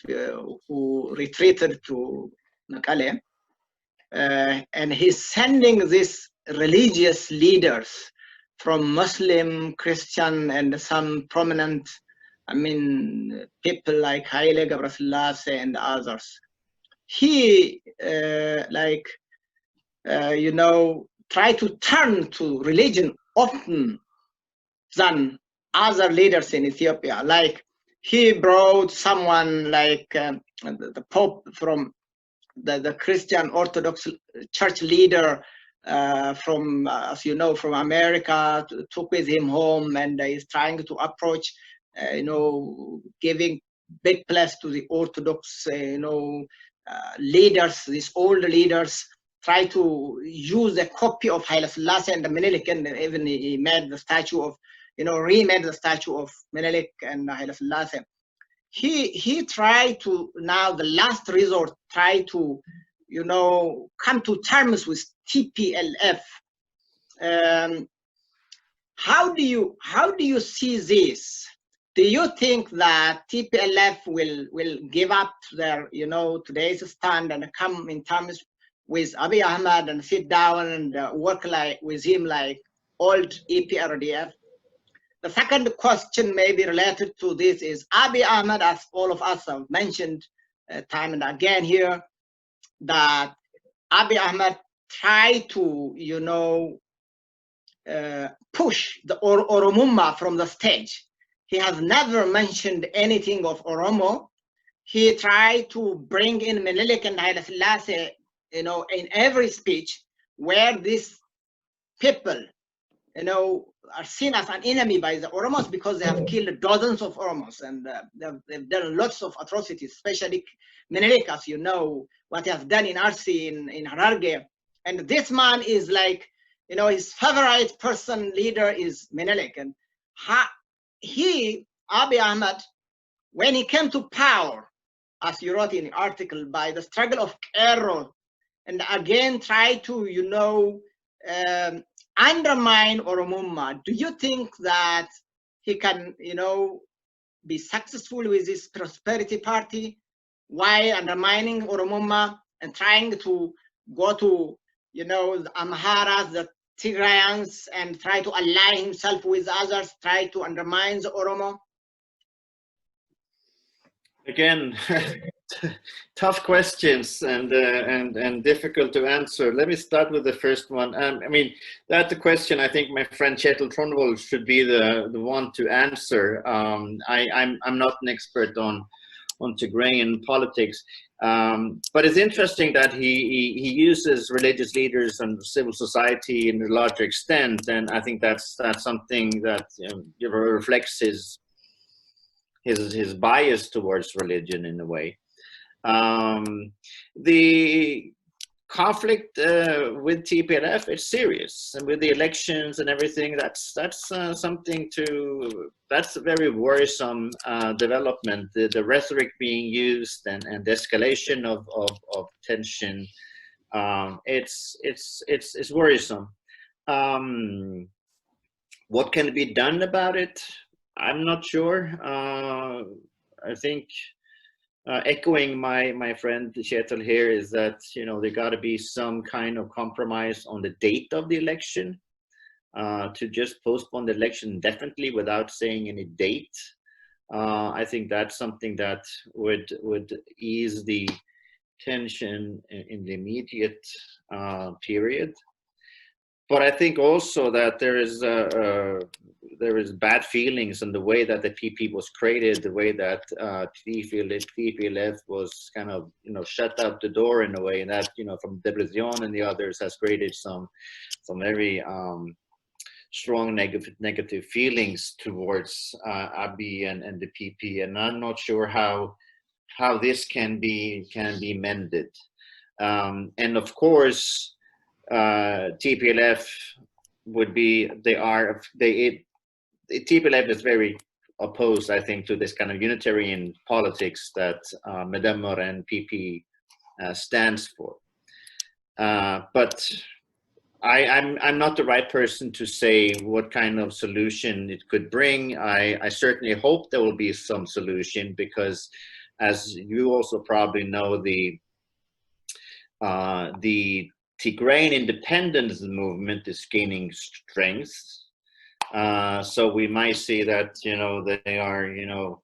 [SPEAKER 3] who retreated to Mekelle. And he's sending these religious leaders from Muslim, Christian, and some prominent, people like Haile Gebrselassie and others. He, try to turn to religion often than other leaders in Ethiopia. Like he brought someone like the Pope from the Christian Orthodox Church leader from, as you know, from America, took with him home, and is trying to approach, giving big place to the Orthodox, leaders, these old leaders, try to use a copy of Haile Selassie and the Menelik, and even he made the statue of, remade the statue of Menelik and Haile Selassie. He tried to, now the last resort, try to, come to terms with TPLF. How do you see this? Do you think that TPLF will give up their, today's stand and come in terms with Abiy Ahmed and sit down and work with him like old EPRDF? The second question may be related to this is Abiy Ahmed, as all of us have mentioned time and again here, that Abiy Ahmed tried to, push the Oromoo from the stage. He has never mentioned anything of Oromo. He tried to bring in Menelik and Haile Selassie, in every speech, where these people, are seen as an enemy by the Oromos because they have killed dozens of Oromos, and they've done lots of atrocities, especially Menelik, as you know, what he has done in Arsi, in Hararge. And this man is like, his favorite leader is Menelik. And Abiy Ahmed, when he came to power, as you wrote in the article, by the struggle of Qeerroo, and again try to, undermine Oromoo. Do you think that he can, be successful with this prosperity party while undermining Oromoo and trying to go to, the Amharas, the Tigrayans, and try to ally himself with others, try to undermine the Oromo?
[SPEAKER 2] Again, tough questions and difficult to answer. Let me start with the first one. I mean, that's a question I think my friend Kjetil Trondvold should be the one to answer. I'm not an expert on Tigrayan politics, but it's interesting that he uses religious leaders and civil society in a larger extent, and I think that's something that reflects his bias towards religion in a way. The conflict with TPLF, it's serious, and with the elections and everything, that's something that's a very worrisome development. The rhetoric being used and the escalation of tension, it's worrisome. What can be done about it? I'm not sure. I think echoing my friend Kjetil here is that, you know, there got to be some kind of compromise on the date of the election. To just postpone the election indefinitely without saying any date, I think that's something that would ease the tension in the immediate period. But I think also that there is bad feelings in the way that the PP was created, the way that TPLF was kind of, you know, shut out the door in a way, and that, you know, from Debrecen and the others has created some very strong negative feelings towards Abiy and the PP, and I'm not sure how this can be mended. And of course, TPLF would be, TPLF is very opposed, I think, to this kind of unitarian politics that Medemor and PP stands for. But I'm not the right person to say what kind of solution it could bring. I certainly hope there will be some solution, because as you also probably know, the Tigrayan independence movement is gaining strength. So we might see that, you know, they are, you know,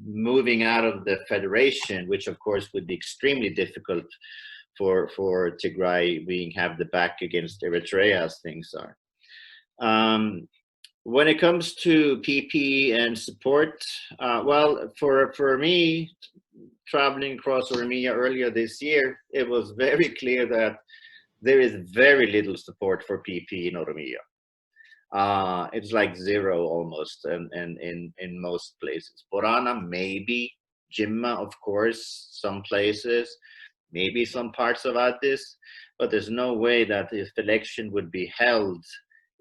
[SPEAKER 2] moving out of the federation, which of course would be extremely difficult for Tigray have the back against Eritrea as things are. When it comes to PP and support, well, for me, traveling across Oromo earlier this year, it was very clear that there is very little support for PP in Oromo. It's like zero almost, and in most places. Borana, maybe. Jimma, of course, some places. Maybe some parts of Addis, but there's no way that if the election would be held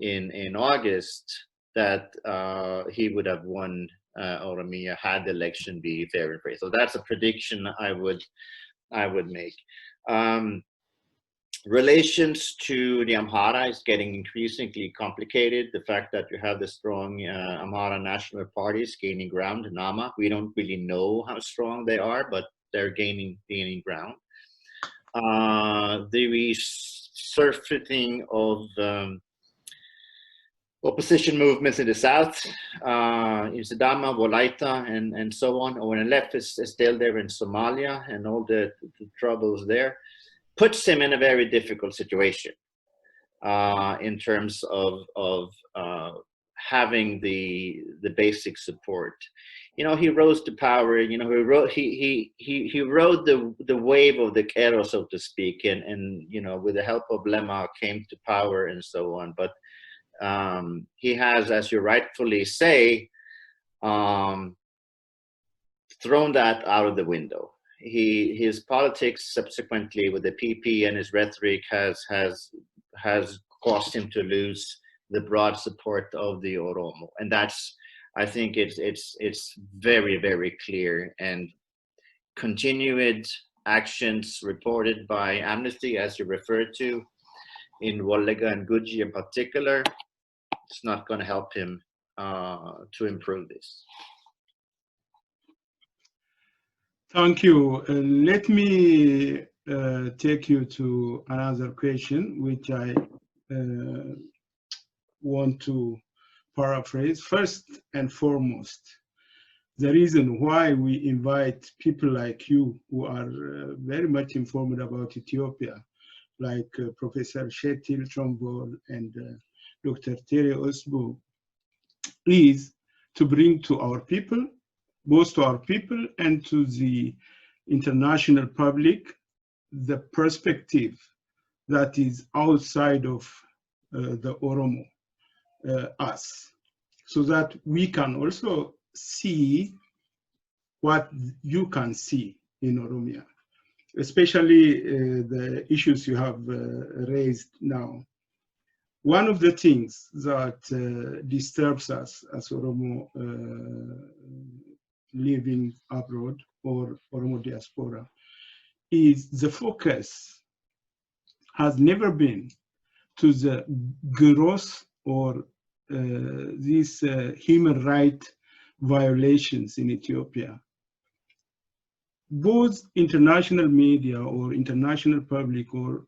[SPEAKER 2] in August, that he would have won Oromo had the election be fair and free. So that's a prediction I would make. Relations to the Amhara is getting increasingly complicated. The fact that you have the strong Amhara National Party is gaining ground, Nama. We don't really know how strong they are, but they're gaining ground. The resurfacing of opposition movements in the south, in Sidama, Wolaita, and so on. ONLF is still there in Somalia, and all the troubles there puts him in a very difficult situation in terms of having the basic support. You know, he rose to power. You know, he rode the wave of the Qeerroo, so to speak, and you know, with the help of Lema, came to power and so on. But he has, as you rightfully say, thrown that out of the window. His politics subsequently with the PP and his rhetoric has caused him to lose the broad support of the Oromo, and that's, I think it's very, very clear. And continued actions reported by Amnesty, as you referred to, in Wollega and Guji in particular, it's not going to help him to improve this.
[SPEAKER 1] Thank you. Let me take you to another question, which I want to paraphrase. First and foremost, the reason why we invite people like you who are very much informed about Ethiopia, like Professor Shetil Trombol and Dr. Terje Østebø, is to bring to our people, both to our people and to the international public, the perspective that is outside of the Oromo, us, so that we can also see what you can see in Oromia, especially the issues you have raised now. One of the things that disturbs us as Oromo living abroad or Oromo diaspora is the focus has never been to the gross or these human rights violations in Ethiopia. Both international media or international public or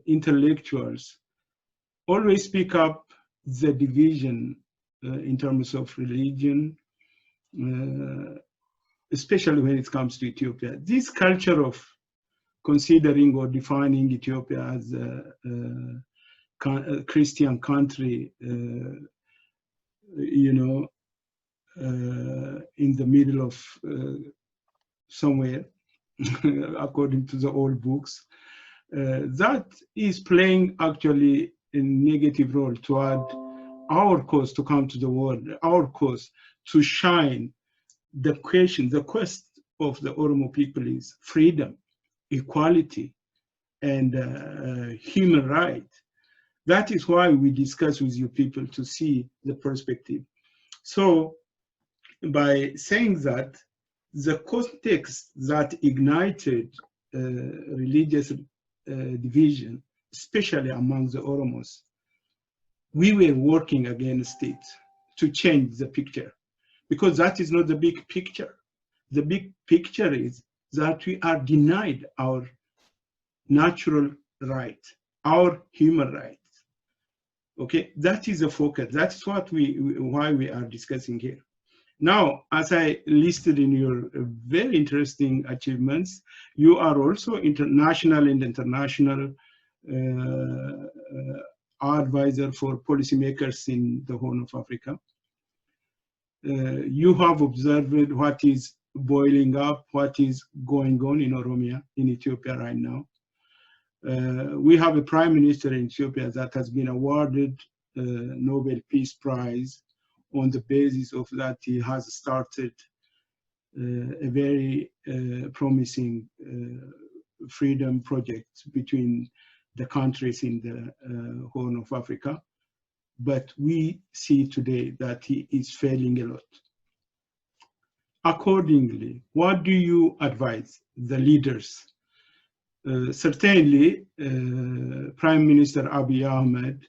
[SPEAKER 1] intellectuals always speak up the division in terms of religion, especially when it comes to Ethiopia. This culture of considering or defining Ethiopia as a Christian country, you know, in the middle of somewhere, according to the old books, that is playing actually a negative role toward our cause to come to the world, our cause to shine. The question, the quest of the Oromo people is freedom, equality, and human rights. That is why we discuss with you people to see the perspective. So by saying that, the context that ignited religious division, especially among the Oromos, we were working against it to change the picture, because that is not the big picture. The big picture is that we are denied our natural right, our human rights. Okay, that is the focus. That's what why we are discussing here. Now, as I listed in your very interesting achievements, you are also international and international advisor for policymakers in the Horn of Africa. You have observed what is boiling up, what is going on in Oromia, in Ethiopia right now. We have a prime minister in Ethiopia that has been awarded Nobel Peace Prize on the basis of that he has started a very promising freedom project between the countries in the Horn of Africa. But we see today that he is failing a lot. Accordingly, what do you advise the leaders? Certainly, Prime Minister Abiy Ahmed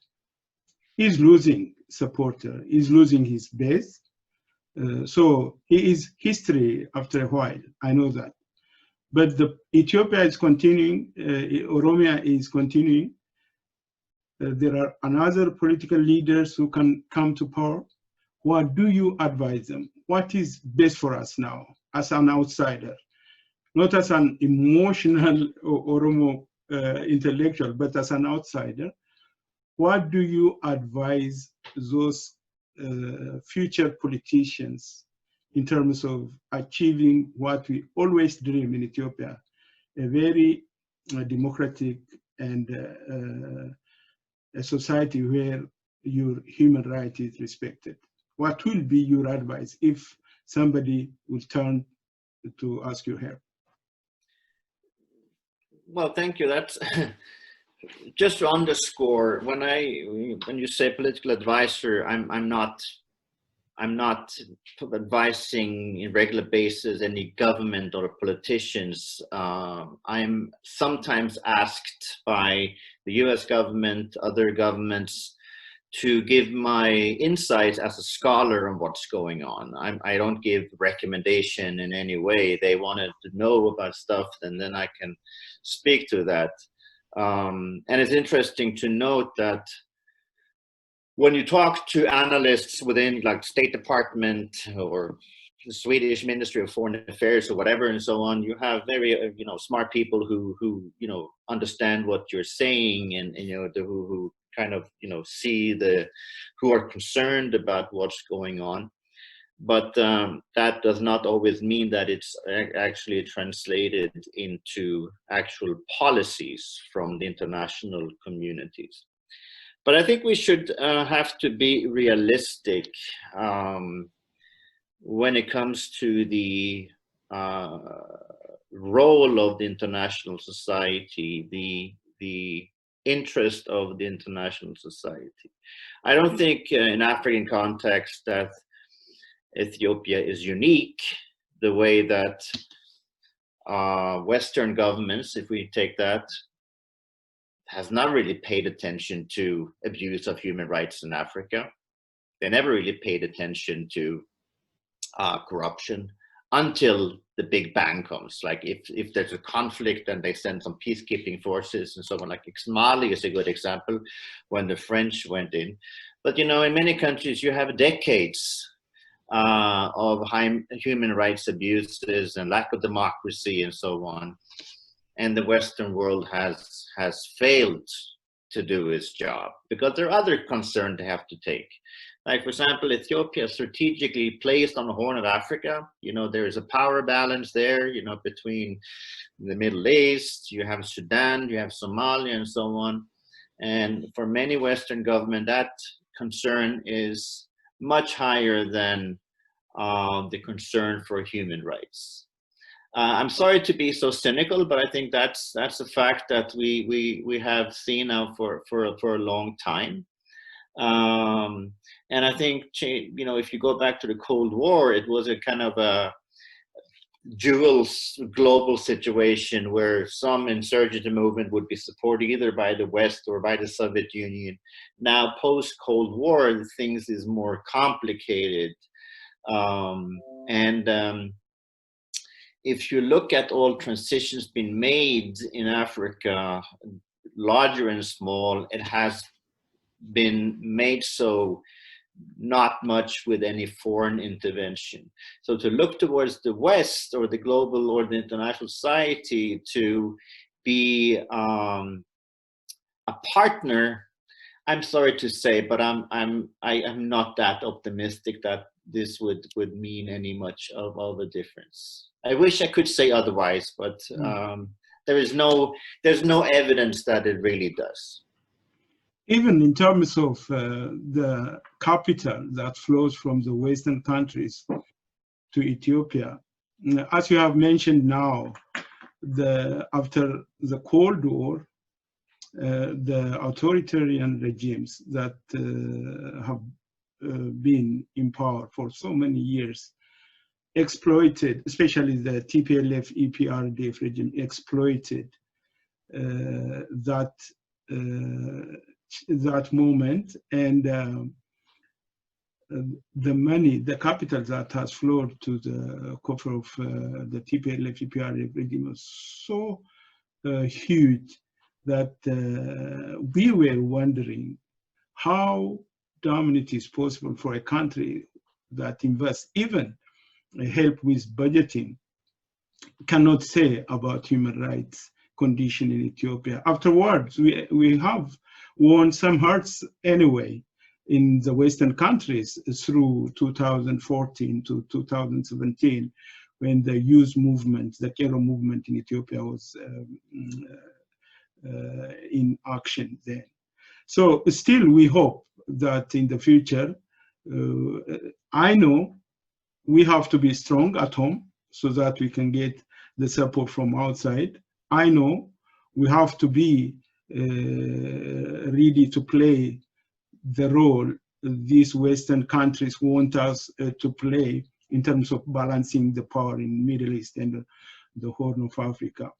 [SPEAKER 1] is losing supporter, is losing his base. So he is history after a while, I know that. But Ethiopia is continuing, Oromia is continuing. There are another political leaders who can come to power. What do you advise them? What is best for us now as an outsider? Not as an emotional Oromo intellectual, but as an outsider. What do you advise those future politicians in terms of achieving what we always dream in Ethiopia, a very democratic and a society where your human right is respected? What will be your advice if somebody will turn to ask you help?
[SPEAKER 2] Well, thank you. That's just to underscore, when you say political advisor, I'm not advising in regular basis any government or politicians. I'm sometimes asked by the US government, other governments, to give my insights as a scholar on what's going on. I don't give recommendation in any way. They wanted to know about stuff, and then I can speak to that. And it's interesting to note that when you talk to analysts within like State Department or the Swedish Ministry of Foreign Affairs or whatever and so on, you have very smart people who understand what you're saying, and who kind of see who are concerned about what's going on. But that does not always mean that it's actually translated into actual policies from the international communities. But I think we should have to be realistic when it comes to the role of the international society, the interest of the international society. I don't think in African context that Ethiopia is unique the way that Western governments, if we take that, has not really paid attention to abuse of human rights in Africa. They never really paid attention to corruption until the Big Bang comes. Like if there's a conflict and they send some peacekeeping forces and so on, like Mali is a good example when the French went in. But in many countries you have decades of human rights abuses and lack of democracy and so on. And the Western world has failed to do its job because there are other concerns they have to take. Like, for example, Ethiopia strategically placed on the Horn of Africa. There is a power balance there, between the Middle East, you have Sudan, you have Somalia, and so on. And for many Western governments, that concern is much higher than the concern for human rights. I'm sorry to be so cynical, but I think that's a fact that we have seen now for a long time. And I think, if you go back to the Cold War, it was a kind of a dual global situation where some insurgent movement would be supported either by the West or by the Soviet Union. Now, post-Cold War, things is more complicated. If you look at all transitions being made in Africa, larger and small, it has been made so not much with any foreign intervention. So to look towards the West or the global or the international society to be a partner, I'm sorry to say, but I am not that optimistic that this would mean any much of a difference. I wish I could say otherwise, but there's no evidence that it really does.
[SPEAKER 1] Even in terms of the capital that flows from the Western countries to Ethiopia, as you have mentioned now, after the Cold War, the authoritarian regimes that have been in power for so many years exploited, especially the TPLF, EPRDF regime, exploited that moment, and the money, the capital that has flowed to the coffer of the TPLF, EPRDF regime was so huge that we were wondering how damn it is possible for a country that invests, even help with budgeting, cannot say about human rights condition in Ethiopia. Afterwards, we have won some hearts anyway in the Western countries through 2014 to 2017, when the youth movement, the Qeerroo movement in Ethiopia was in action then. So still we hope that in the future, I know we have to be strong at home so that we can get the support from outside. I know we have to be ready to play the role these Western countries want us to play in terms of balancing the power in Middle East and the Horn of Africa.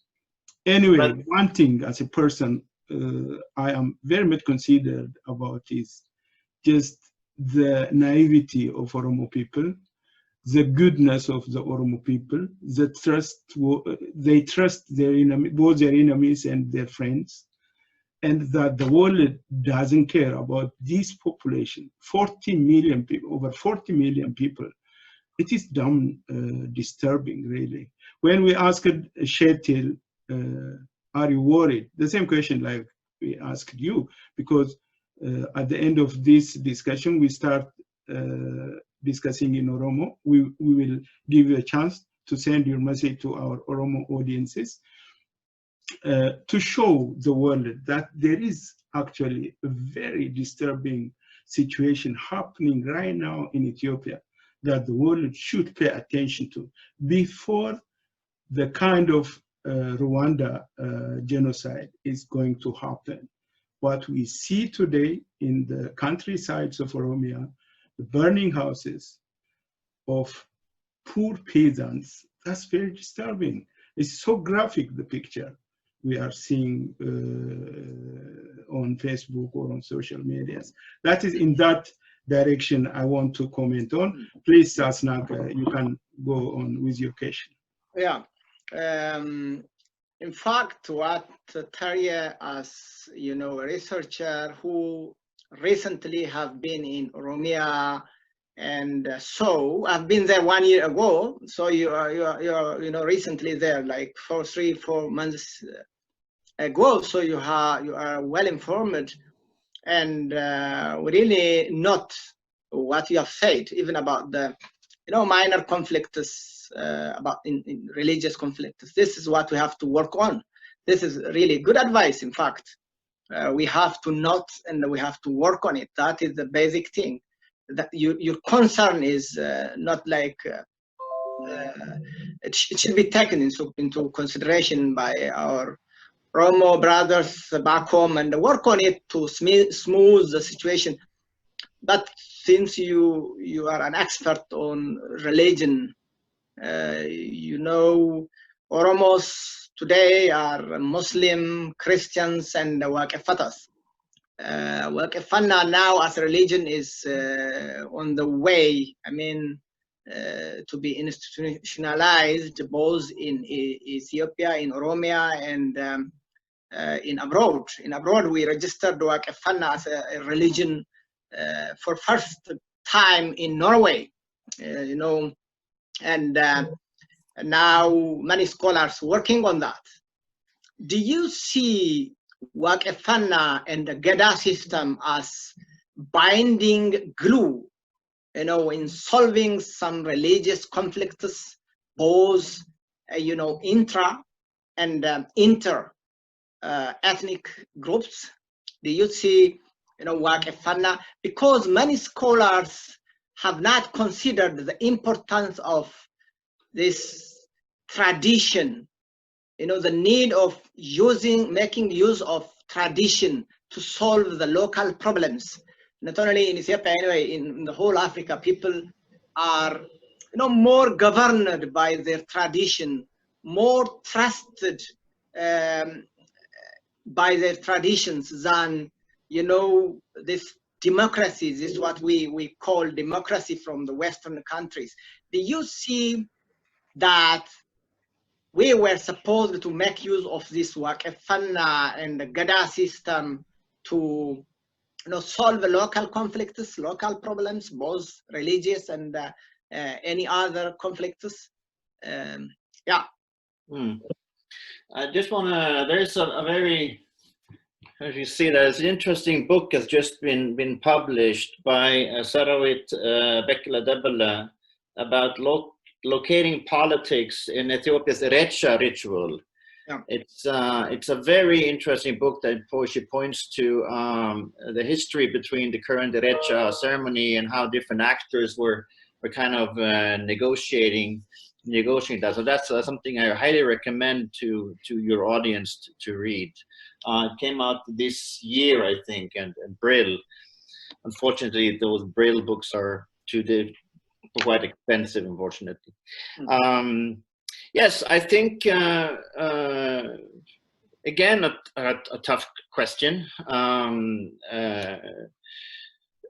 [SPEAKER 1] Anyway, one thing as a person I am very much considered about is just the naivety of Oromo people, the goodness of the Oromo people, the trust, they trust their enemy, both their enemies and their friends, and that the world doesn't care about this population, 40 million people, over 40 million people it is damn disturbing, really. When we asked Shetil, are you worried? The same question like we asked you, because at the end of this discussion, we start discussing in Oromo. We will give you a chance to send your message to our Oromo audiences to show the world that there is actually a very disturbing situation happening right now in Ethiopia that the world should pay attention to before the kind of Rwanda genocide is going to happen. What we see today in the countrysides of Oromia, the burning houses of poor peasants, that's very disturbing. It's so graphic, the picture we are seeing on Facebook or on social medias. That is in that direction I want to comment on. Please, Sasnak, you can go on with your question.
[SPEAKER 3] Yeah. In fact, what Terje, as you know, a researcher who recently have been in Oromia, and so I've been there 1 year ago. So you are you know, recently there, like 3-4 months ago. So you are well informed, and really not what you have said, even about the, you know, minor conflicts, about in religious conflicts. This is what we have to work on. This is really good advice. In fact, we have to note and we have to work on it. That is the basic thing. That your concern is not like it should be taken into consideration by our Oromo brothers back home and work on it to smooth the situation. But since you are an expert on religion, you know, Oromos today are Muslim, Christians, and Waqefatas. Waqefana now as a religion is on the way, I mean, to be institutionalized both in Ethiopia, in Oromia, and in abroad. In abroad, we registered Waqefana as a religion for first time in Norway, you know, and now many scholars working on that. Do you see Waqefana and the Gada system as binding glue, you know, in solving some religious conflicts, both, you know, intra and inter ethnic groups? Do you see, you know, Waqefana? Because many scholars have not considered the importance of this tradition, you know, the need of making use of tradition to solve the local problems. Not only in Ethiopia, anyway, in the whole Africa, people are, you know, more governed by their tradition, more trusted by their traditions than, you know, this democracy. This is what we call democracy from the Western countries. Do you see that we were supposed to make use of this Waqefana and the Gada system to, you know, solve the local conflicts, local problems, both religious and any other conflicts? Yeah.
[SPEAKER 2] I just want to, there's a very, as you see, there's an interesting book has just been published by Sarawit Bekele Debele about locating politics in Ethiopia's Erecha ritual.
[SPEAKER 3] Yeah.
[SPEAKER 2] It's a very interesting book that she points to the history between the current Erecha ceremony and how different actors were kind of negotiating that. So that's something I highly recommend to your audience to read. It came out this year, I think, and Braille. Unfortunately, those Braille books are quite expensive, unfortunately. Yes, I think, again, a tough question.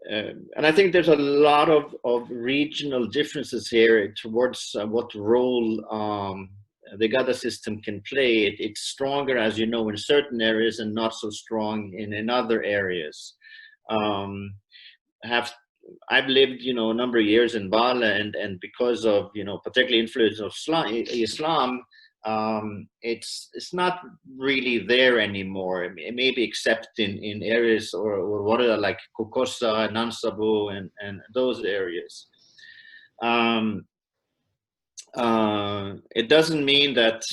[SPEAKER 2] And I think there's a lot of regional differences here towards what role the Gada system can play. It's stronger, as you know, in certain areas and not so strong in other areas. Have I've lived, a number of years in Bala, and because of, particularly influence of Islam, it's not really there anymore. Maybe except in areas or what are like Kokosa, Nansabu, and those areas. It doesn't mean that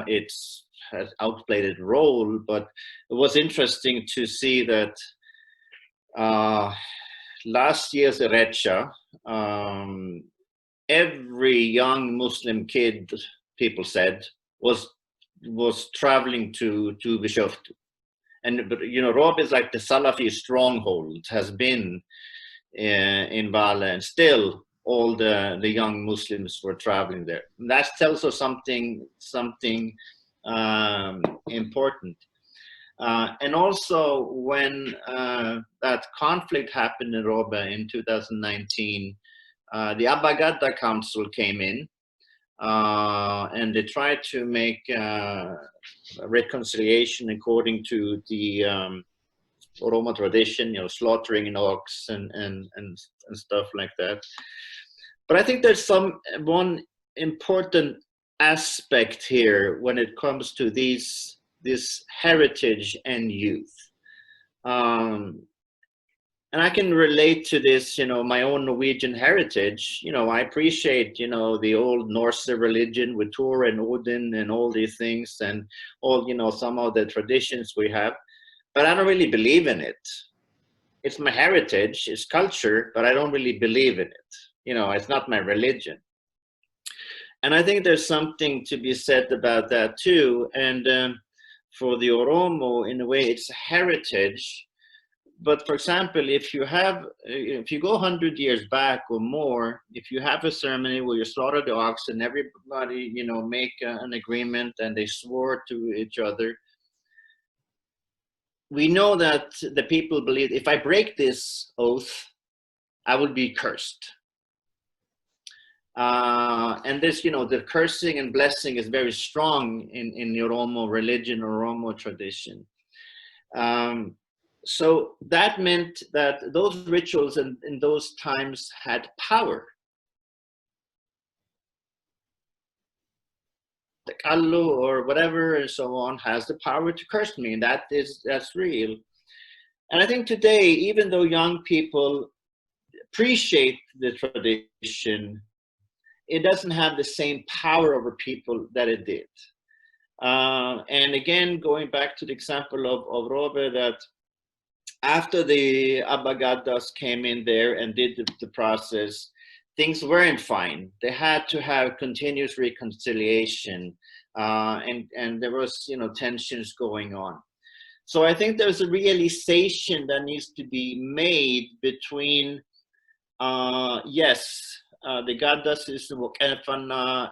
[SPEAKER 2] it's has outplayed its role, but it was interesting to see that last year's Erecha, every young Muslim kid, people said, was traveling to Bishoftu. And but Rob is like the Salafi stronghold, has been in Bala, and still all the young Muslims were traveling there. And that tells us something important. And also when that conflict happened in Roba in 2019, the Abagada Council came in and they tried to make a reconciliation according to the Oromo tradition, slaughtering an ox and stuff like that. But I think there's one important aspect here when it comes to this heritage and youth. And I can relate to this, my own Norwegian heritage. I appreciate, the old Norse religion with Thor and Odin and all these things and all, some of the traditions we have. But I don't really believe in it. It's my heritage, it's culture, but I don't really believe in it. It's not my religion. And I think there's something to be said about that too. And for the Oromo, in a way, it's a heritage. But for example, if you go 100 years back or more, if you have a ceremony where you slaughter the ox and everybody, make an agreement and they swore to each other, we know that the people believe if I break this oath, I will be cursed. And this, the cursing and blessing is very strong in the Oromo religion, Oromo tradition. So that meant that those rituals in those times had power. The Kallu or whatever and so on has the power to curse me, and that's real. And I think today, even though young people appreciate the tradition, it doesn't have the same power over people that it did. And again, going back to the example of Robert, that after the Abagadas came in there and did the process, things weren't fine. They had to have continuous reconciliation, and there was, tensions going on. So I think there's a realization that needs to be made between, yes, the Gadas is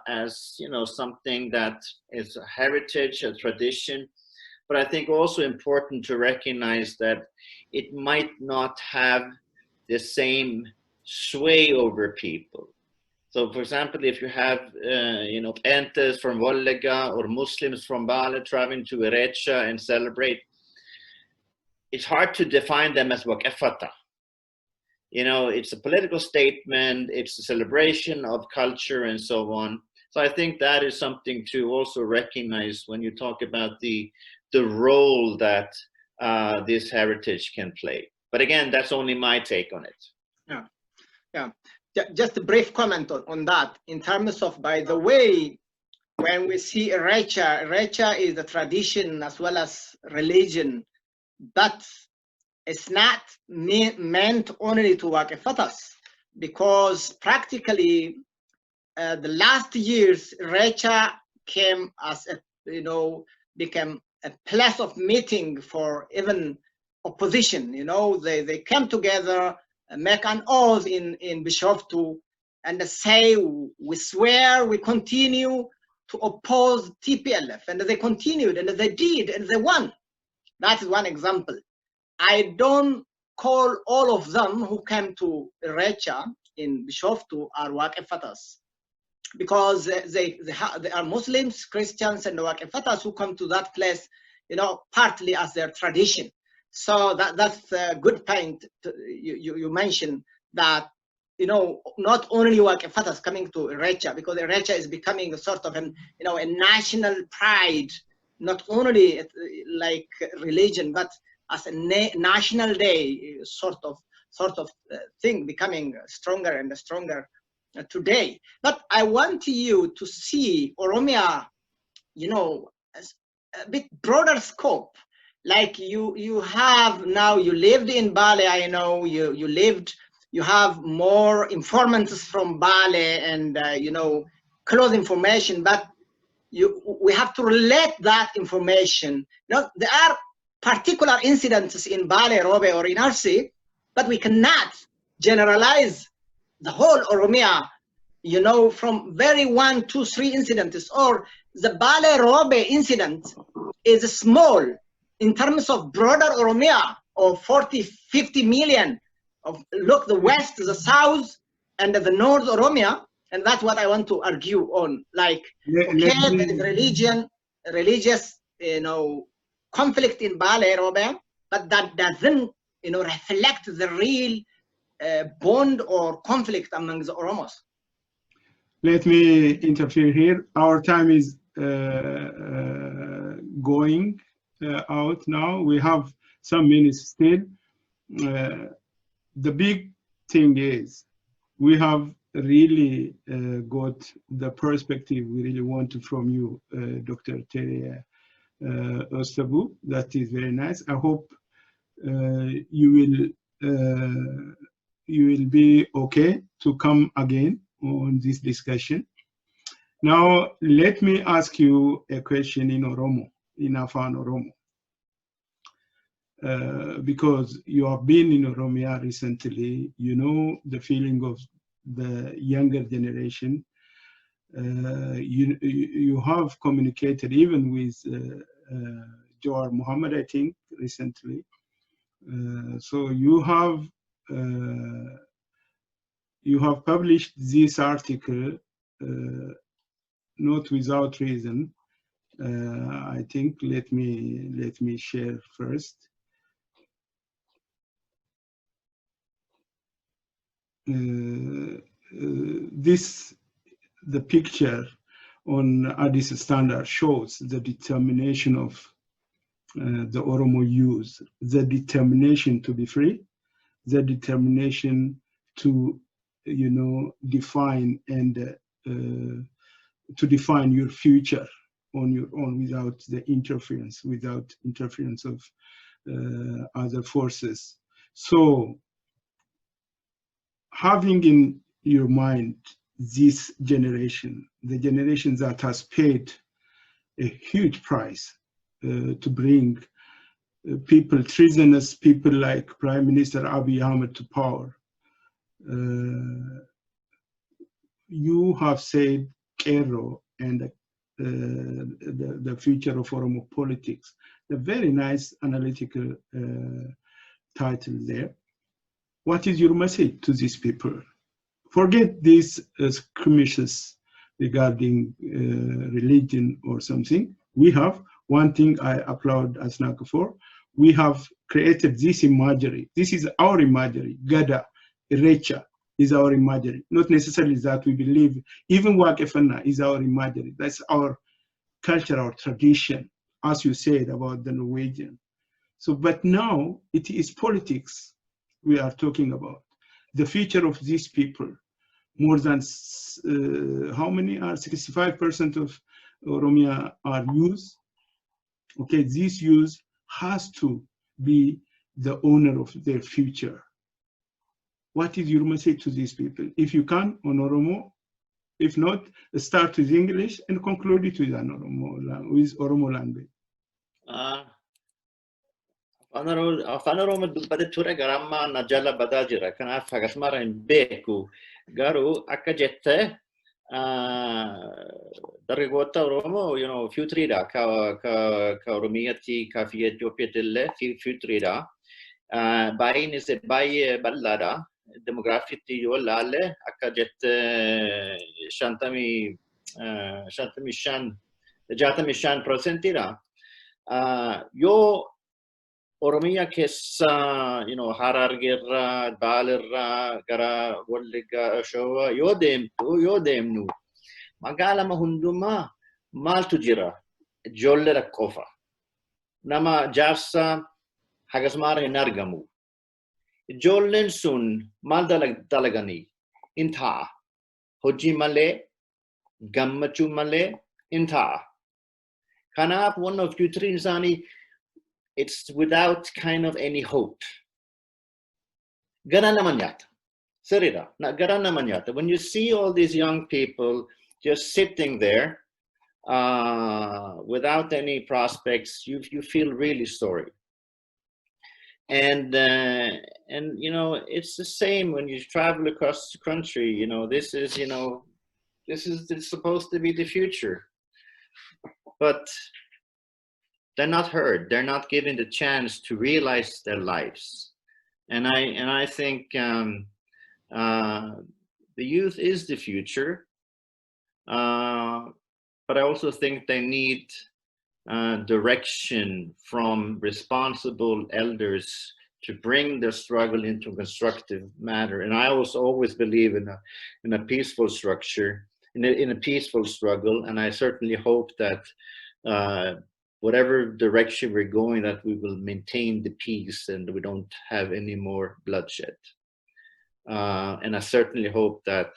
[SPEAKER 2] as something that is a heritage, a tradition, but I think also important to recognize that it might not have the same sway over people. So for example, if you have Entes from Vollega or Muslims from Bala traveling to Erecha and celebrate, it's hard to define them as Wakefata. It's a political statement, it's a celebration of culture and so on. So I think that is something to also recognize when you talk about the role that this heritage can play. But again, that's only my take on it.
[SPEAKER 3] Yeah. Just a brief comment on that. In terms of, by the way, when we see Erecha is a tradition as well as religion, but it's not meant only to Wakefatas, because practically the last years Erecha came as became a place of meeting for even opposition. They came together and make an oath in Bishoftu and say, we swear we continue to oppose TPLF, and they continued and they did and they won. That is one example. I don't call all of them who came to Erecha in Bishoftu are Wakefatas, because they are Muslims, Christians, and Wakefatas who come to that place, partly as their tradition. So that's a good point you mentioned, that, you know, not only Waaqeffatas coming to Irrecha, because Irrecha is becoming a sort of an, you know, a national pride, not only like religion, but as a national day sort of thing, becoming stronger and stronger today. But I want you to see Oromia, you know, as a bit broader scope. Like you have now, you lived in Bale, I know you lived, you have more informants from Bale and you know, close information, but we have to relate that information. You know, there are particular incidents in Bale, Robe, or in Arsi, but we cannot generalize the whole Oromia, you know, from very 1, 2, 3 incidents. Or the Bale Robe incident is small in terms of broader Oromia of 40, 50 million. Look, the west, the south, and the north Oromia, and that's what I want to argue on. Like, okay, there is religious, you know, conflict in Bale Robe, but that doesn't, you know, reflect the real bond or conflict among the Oromos.
[SPEAKER 1] Let me interfere here. Our time is going out now. We have some minutes still. The big thing is we have really got the perspective we really want from you, Dr. Terje Østebø. That is very nice. I hope you will be okay to come again on this discussion. Now, let me ask you a question in Oromo, in Afan Oromo. Because you have been in Oromia recently, you know the feeling of the younger generation. You have communicated even with Jawar Muhammad, I think, recently. So you have published this article not without reason. I think let me share first. The picture on Addis Standard shows the determination of the Oromo youth, the determination to be free, the determination to, you know, define and to define your future on your own without the interference, of other forces. So, having in your mind this generation, the generation that has paid a huge price to bring people, treasonous people like Prime Minister Abiy Ahmed to power. You have said Qeerroo and the future of Oromo politics. A very nice analytical title there. What is your message to these people? Forget these skirmishes regarding religion or something. We have one thing I applaud Asnaka for. We have created this imagery. This is our imagery. Gada, Irrecha is our imagery. Not necessarily that we believe. Even Waaqefana is our imagery. That's our culture, our tradition, as you said about the Norwegian. So, but now it is politics we are talking about. The future of these people. More than, how many are 65% of Oromia are youth? Okay, this youth has to be the owner of their future. What is your message to these people? If you can, on Oromo. If not, start with English and conclude it with Oromo language.
[SPEAKER 2] Afaan Oromoo dubbate ture garamma na jala badaa jira. Kanaaf akkasumara hin beeku. Garuu akka jette dargaggoota Oromoo, you know, futureedha. Ka Oromiyaatti, ka Ethiopiyaatti illee futureedha. Baay'een isaa baay'ee bal'aadha. Demograafiitti yoo ilaalle akka jette 65% yoo Oromiyaa keessa, Harargeerraa, Baalirraa, gara Wallaggaa, Shawaa yoo deemnu magaalama hundumaa maaltu jira? Ijoollee qofa. Nama jaarsa hagasmaara hin argamu. Ijoolleen sun maal dalaganii? In taa'a. Hojii malee, gammachuu malee in taa'a. Kanaaf one of three isaanii, it's without kind of any hope. Gara nama nyaata. Sirriidha. Gara nama nyaata. When you see all these young people just sitting there without any prospects, you feel really sorry. And it's the same when you travel across the country. This is supposed to be the future, but they're not heard. They're not given the chance to realize their lives. And I think the youth is the future, but I also think they need direction from responsible elders to bring their struggle into a constructive manner. And I also always believe in a peaceful structure, in a peaceful struggle. And I certainly hope that whatever direction we're going, that we will maintain the peace and we don't have any more bloodshed. And I certainly hope that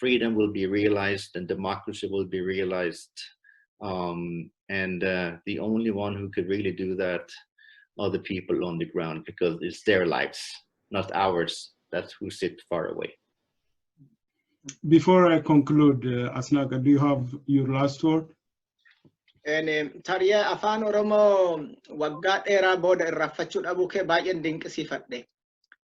[SPEAKER 2] freedom will be realized and democracy will be realized. And the only one who could really do that are the people on the ground, because it's their lives, not ours, that's who sit far away.
[SPEAKER 1] Before I conclude, Asnaqa, do you have your last word?
[SPEAKER 3] Terje, afaan Oromoo waggaa dheeraa booda irraanfachuu dhabuu kee baay'een dinqisiifadhe.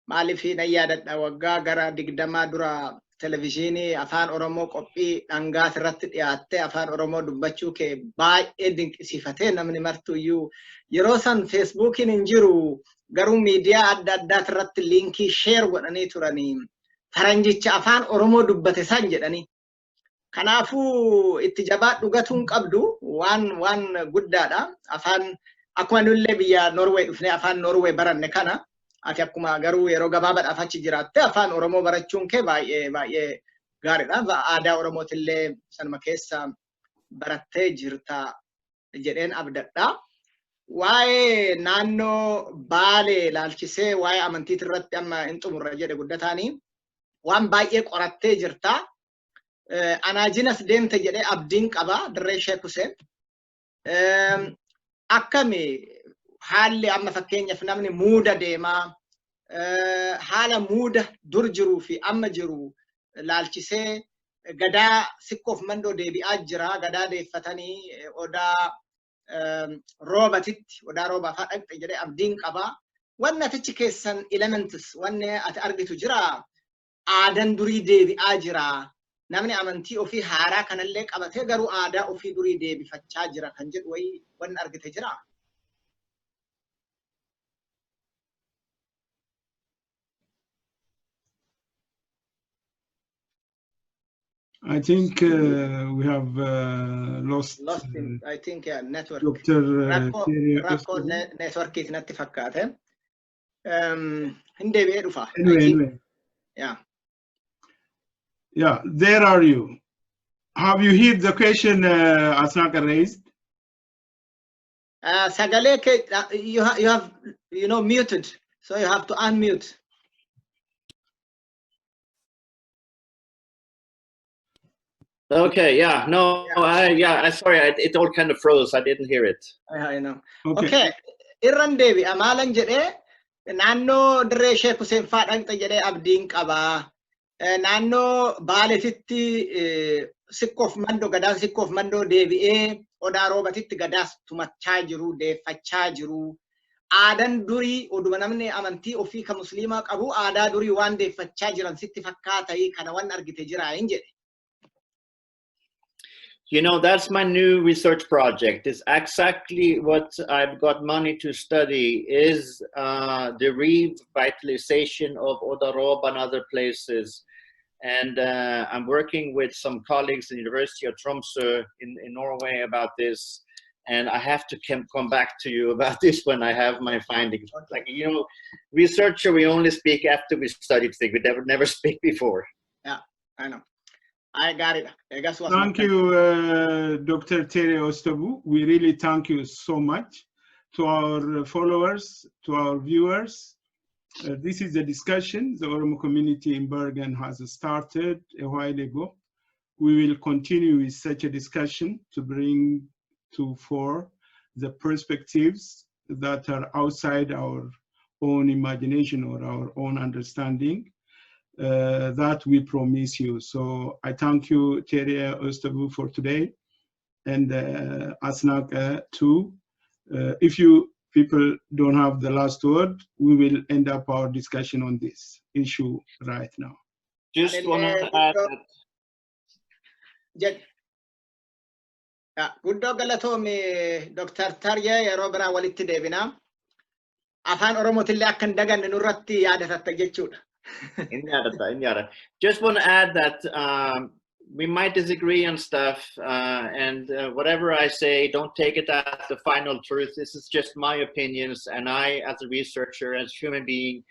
[SPEAKER 3] Maaliif na yaadadha waggaa gara 20 dura televiziyoonii afaan Oromoo qophii dhangaas irratti dhiyaatte afaan Oromoo dubbachuu kee baay'ee dinqisiifatee namni martuyyuu yeroo san Feesbuukiin hin jiru garuu miidiyaa adda addaa irratti liinkii sheer godhanii turanii faranjicha afaan Oromoo dubbate san jedhanii. Kanaafuu itti jabaadhu gatuun qabdu waan guddaadha. Afaan akkuma nullee biyya Norway dhufnee afaan Norway baranne kana ati akkuma garuu yeroo gabaabaadhaaf achi jiraatte afaan Oromoo barachuun kee baay'ee gaariidha. Aadaa Oromootillee sanuma keessa barattee jirta jedheen abdadha. Waa'ee naannoo Baalee laalchisee waa'ee amantiitii irratti amma hin xumurra jedhe guddataanii waan baay'ee qorattee jirta. Anaajinas deemte jedhee abdiin qaba dirree Sheek Huseen. Akkami haalli amma fakkeenyaaf namni muuda deemaa haala muuda dur jiruu fi amma jiru laalchisee gadaa sikkoof mandoo deebi'aa jira. Gadaa deeffatanii odaa roobatitti odaa roobaa fa'aa dhaqxe jedhee abdiin qaba. Wanni atichi keessan elements wanni ati argitu jira. Aadaan durii deebi'aa jira. Namni amantii ofii haaraa kanallee qabatee garuu aadaa ofii durii deebifachaa jira kan jedhu wanni argite jira.
[SPEAKER 1] I think we have lost
[SPEAKER 3] him. I think network.
[SPEAKER 1] Dr. Terje
[SPEAKER 3] Rakkoo networkii natti fakkaate. Hin deebi'ee dhufa.
[SPEAKER 1] Anyway. Yeah, there are you. Have you heard the question Asnaqa raised?
[SPEAKER 3] Sagale you have muted, so you have to unmute.
[SPEAKER 2] Okay, yeah, no, yeah. Sorry, it all kind of froze. I didn't hear it.
[SPEAKER 3] I know. Okay. Irran deebi amalan jedhe naannoo dirree Sheek Huseen fa'aa dhaqxe jedhee abdiin qaba. Naannoo Baaleetitti sikkoof mandoo gadaan sikkoof mandoo deebi'ee odaa roobatitti gadaas tumachaa jiru deeffachaa jiru. Aadaan durii oduma namni amantii ofii kan musliimaa qabu aadaa durii waan deeffachaa jiran sitti fakkaatai kana waan argite jira hin jedhe.
[SPEAKER 2] That's my new research project. It's exactly what I've got money to study is the revitalization of Odaroba and other places. And I'm working with some colleagues in the University of Tromsø in Norway about this. and I have to come back to you about this when I have my findings. Like, you know, researcher, we only speak after we studied things. We never speak before.
[SPEAKER 3] Yeah, I know. I got it. I guess what's
[SPEAKER 1] Thank you, Dr. Terje Østebø. We really thank you so much. To our followers, to our viewers, this is the discussion the Oromo community in Bergen has started a while ago. We will continue with such a discussion to bring to fore the perspectives that are outside our own imagination or our own understanding that we promise you. So I thank you, Terje Østebø, for today, and Asnak too. If you people don't have the last word, we will end up our discussion on this issue right now.
[SPEAKER 2] Just want to add that.
[SPEAKER 3] Guddo galatomi Dr. Terje yeroo biraa walitti deebina. Afaan Oromootillee akka hin daganne nurratti yaadatatta jechuudha.
[SPEAKER 2] Just want to add that we might disagree on stuff, and whatever I say, don't take it as the final truth. This is just my opinions, and I, as a researcher, as a human being,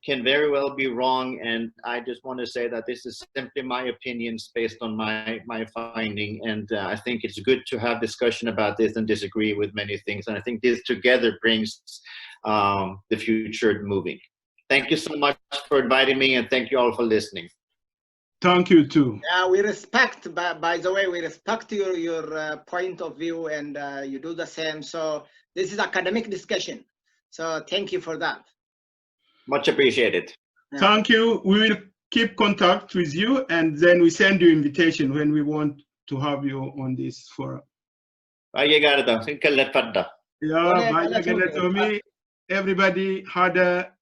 [SPEAKER 2] can very well be wrong. And I just want to say that this is simply my opinions based on my finding. And I think it's good to have discussion about this and disagree with many things. And I think this together brings the future moving. Thank you so much for inviting me, and thank you all for listening.
[SPEAKER 1] Thank you too.
[SPEAKER 3] Yeah, we respect, by the way, we respect your point of view, and you do the same. So this is academic discussion. So thank you for that.
[SPEAKER 2] Much appreciated.
[SPEAKER 3] Yeah.
[SPEAKER 1] Thank you. We will keep contact with you, and then we send you invitation when we want to have you on this forum. Yeah, everybody had a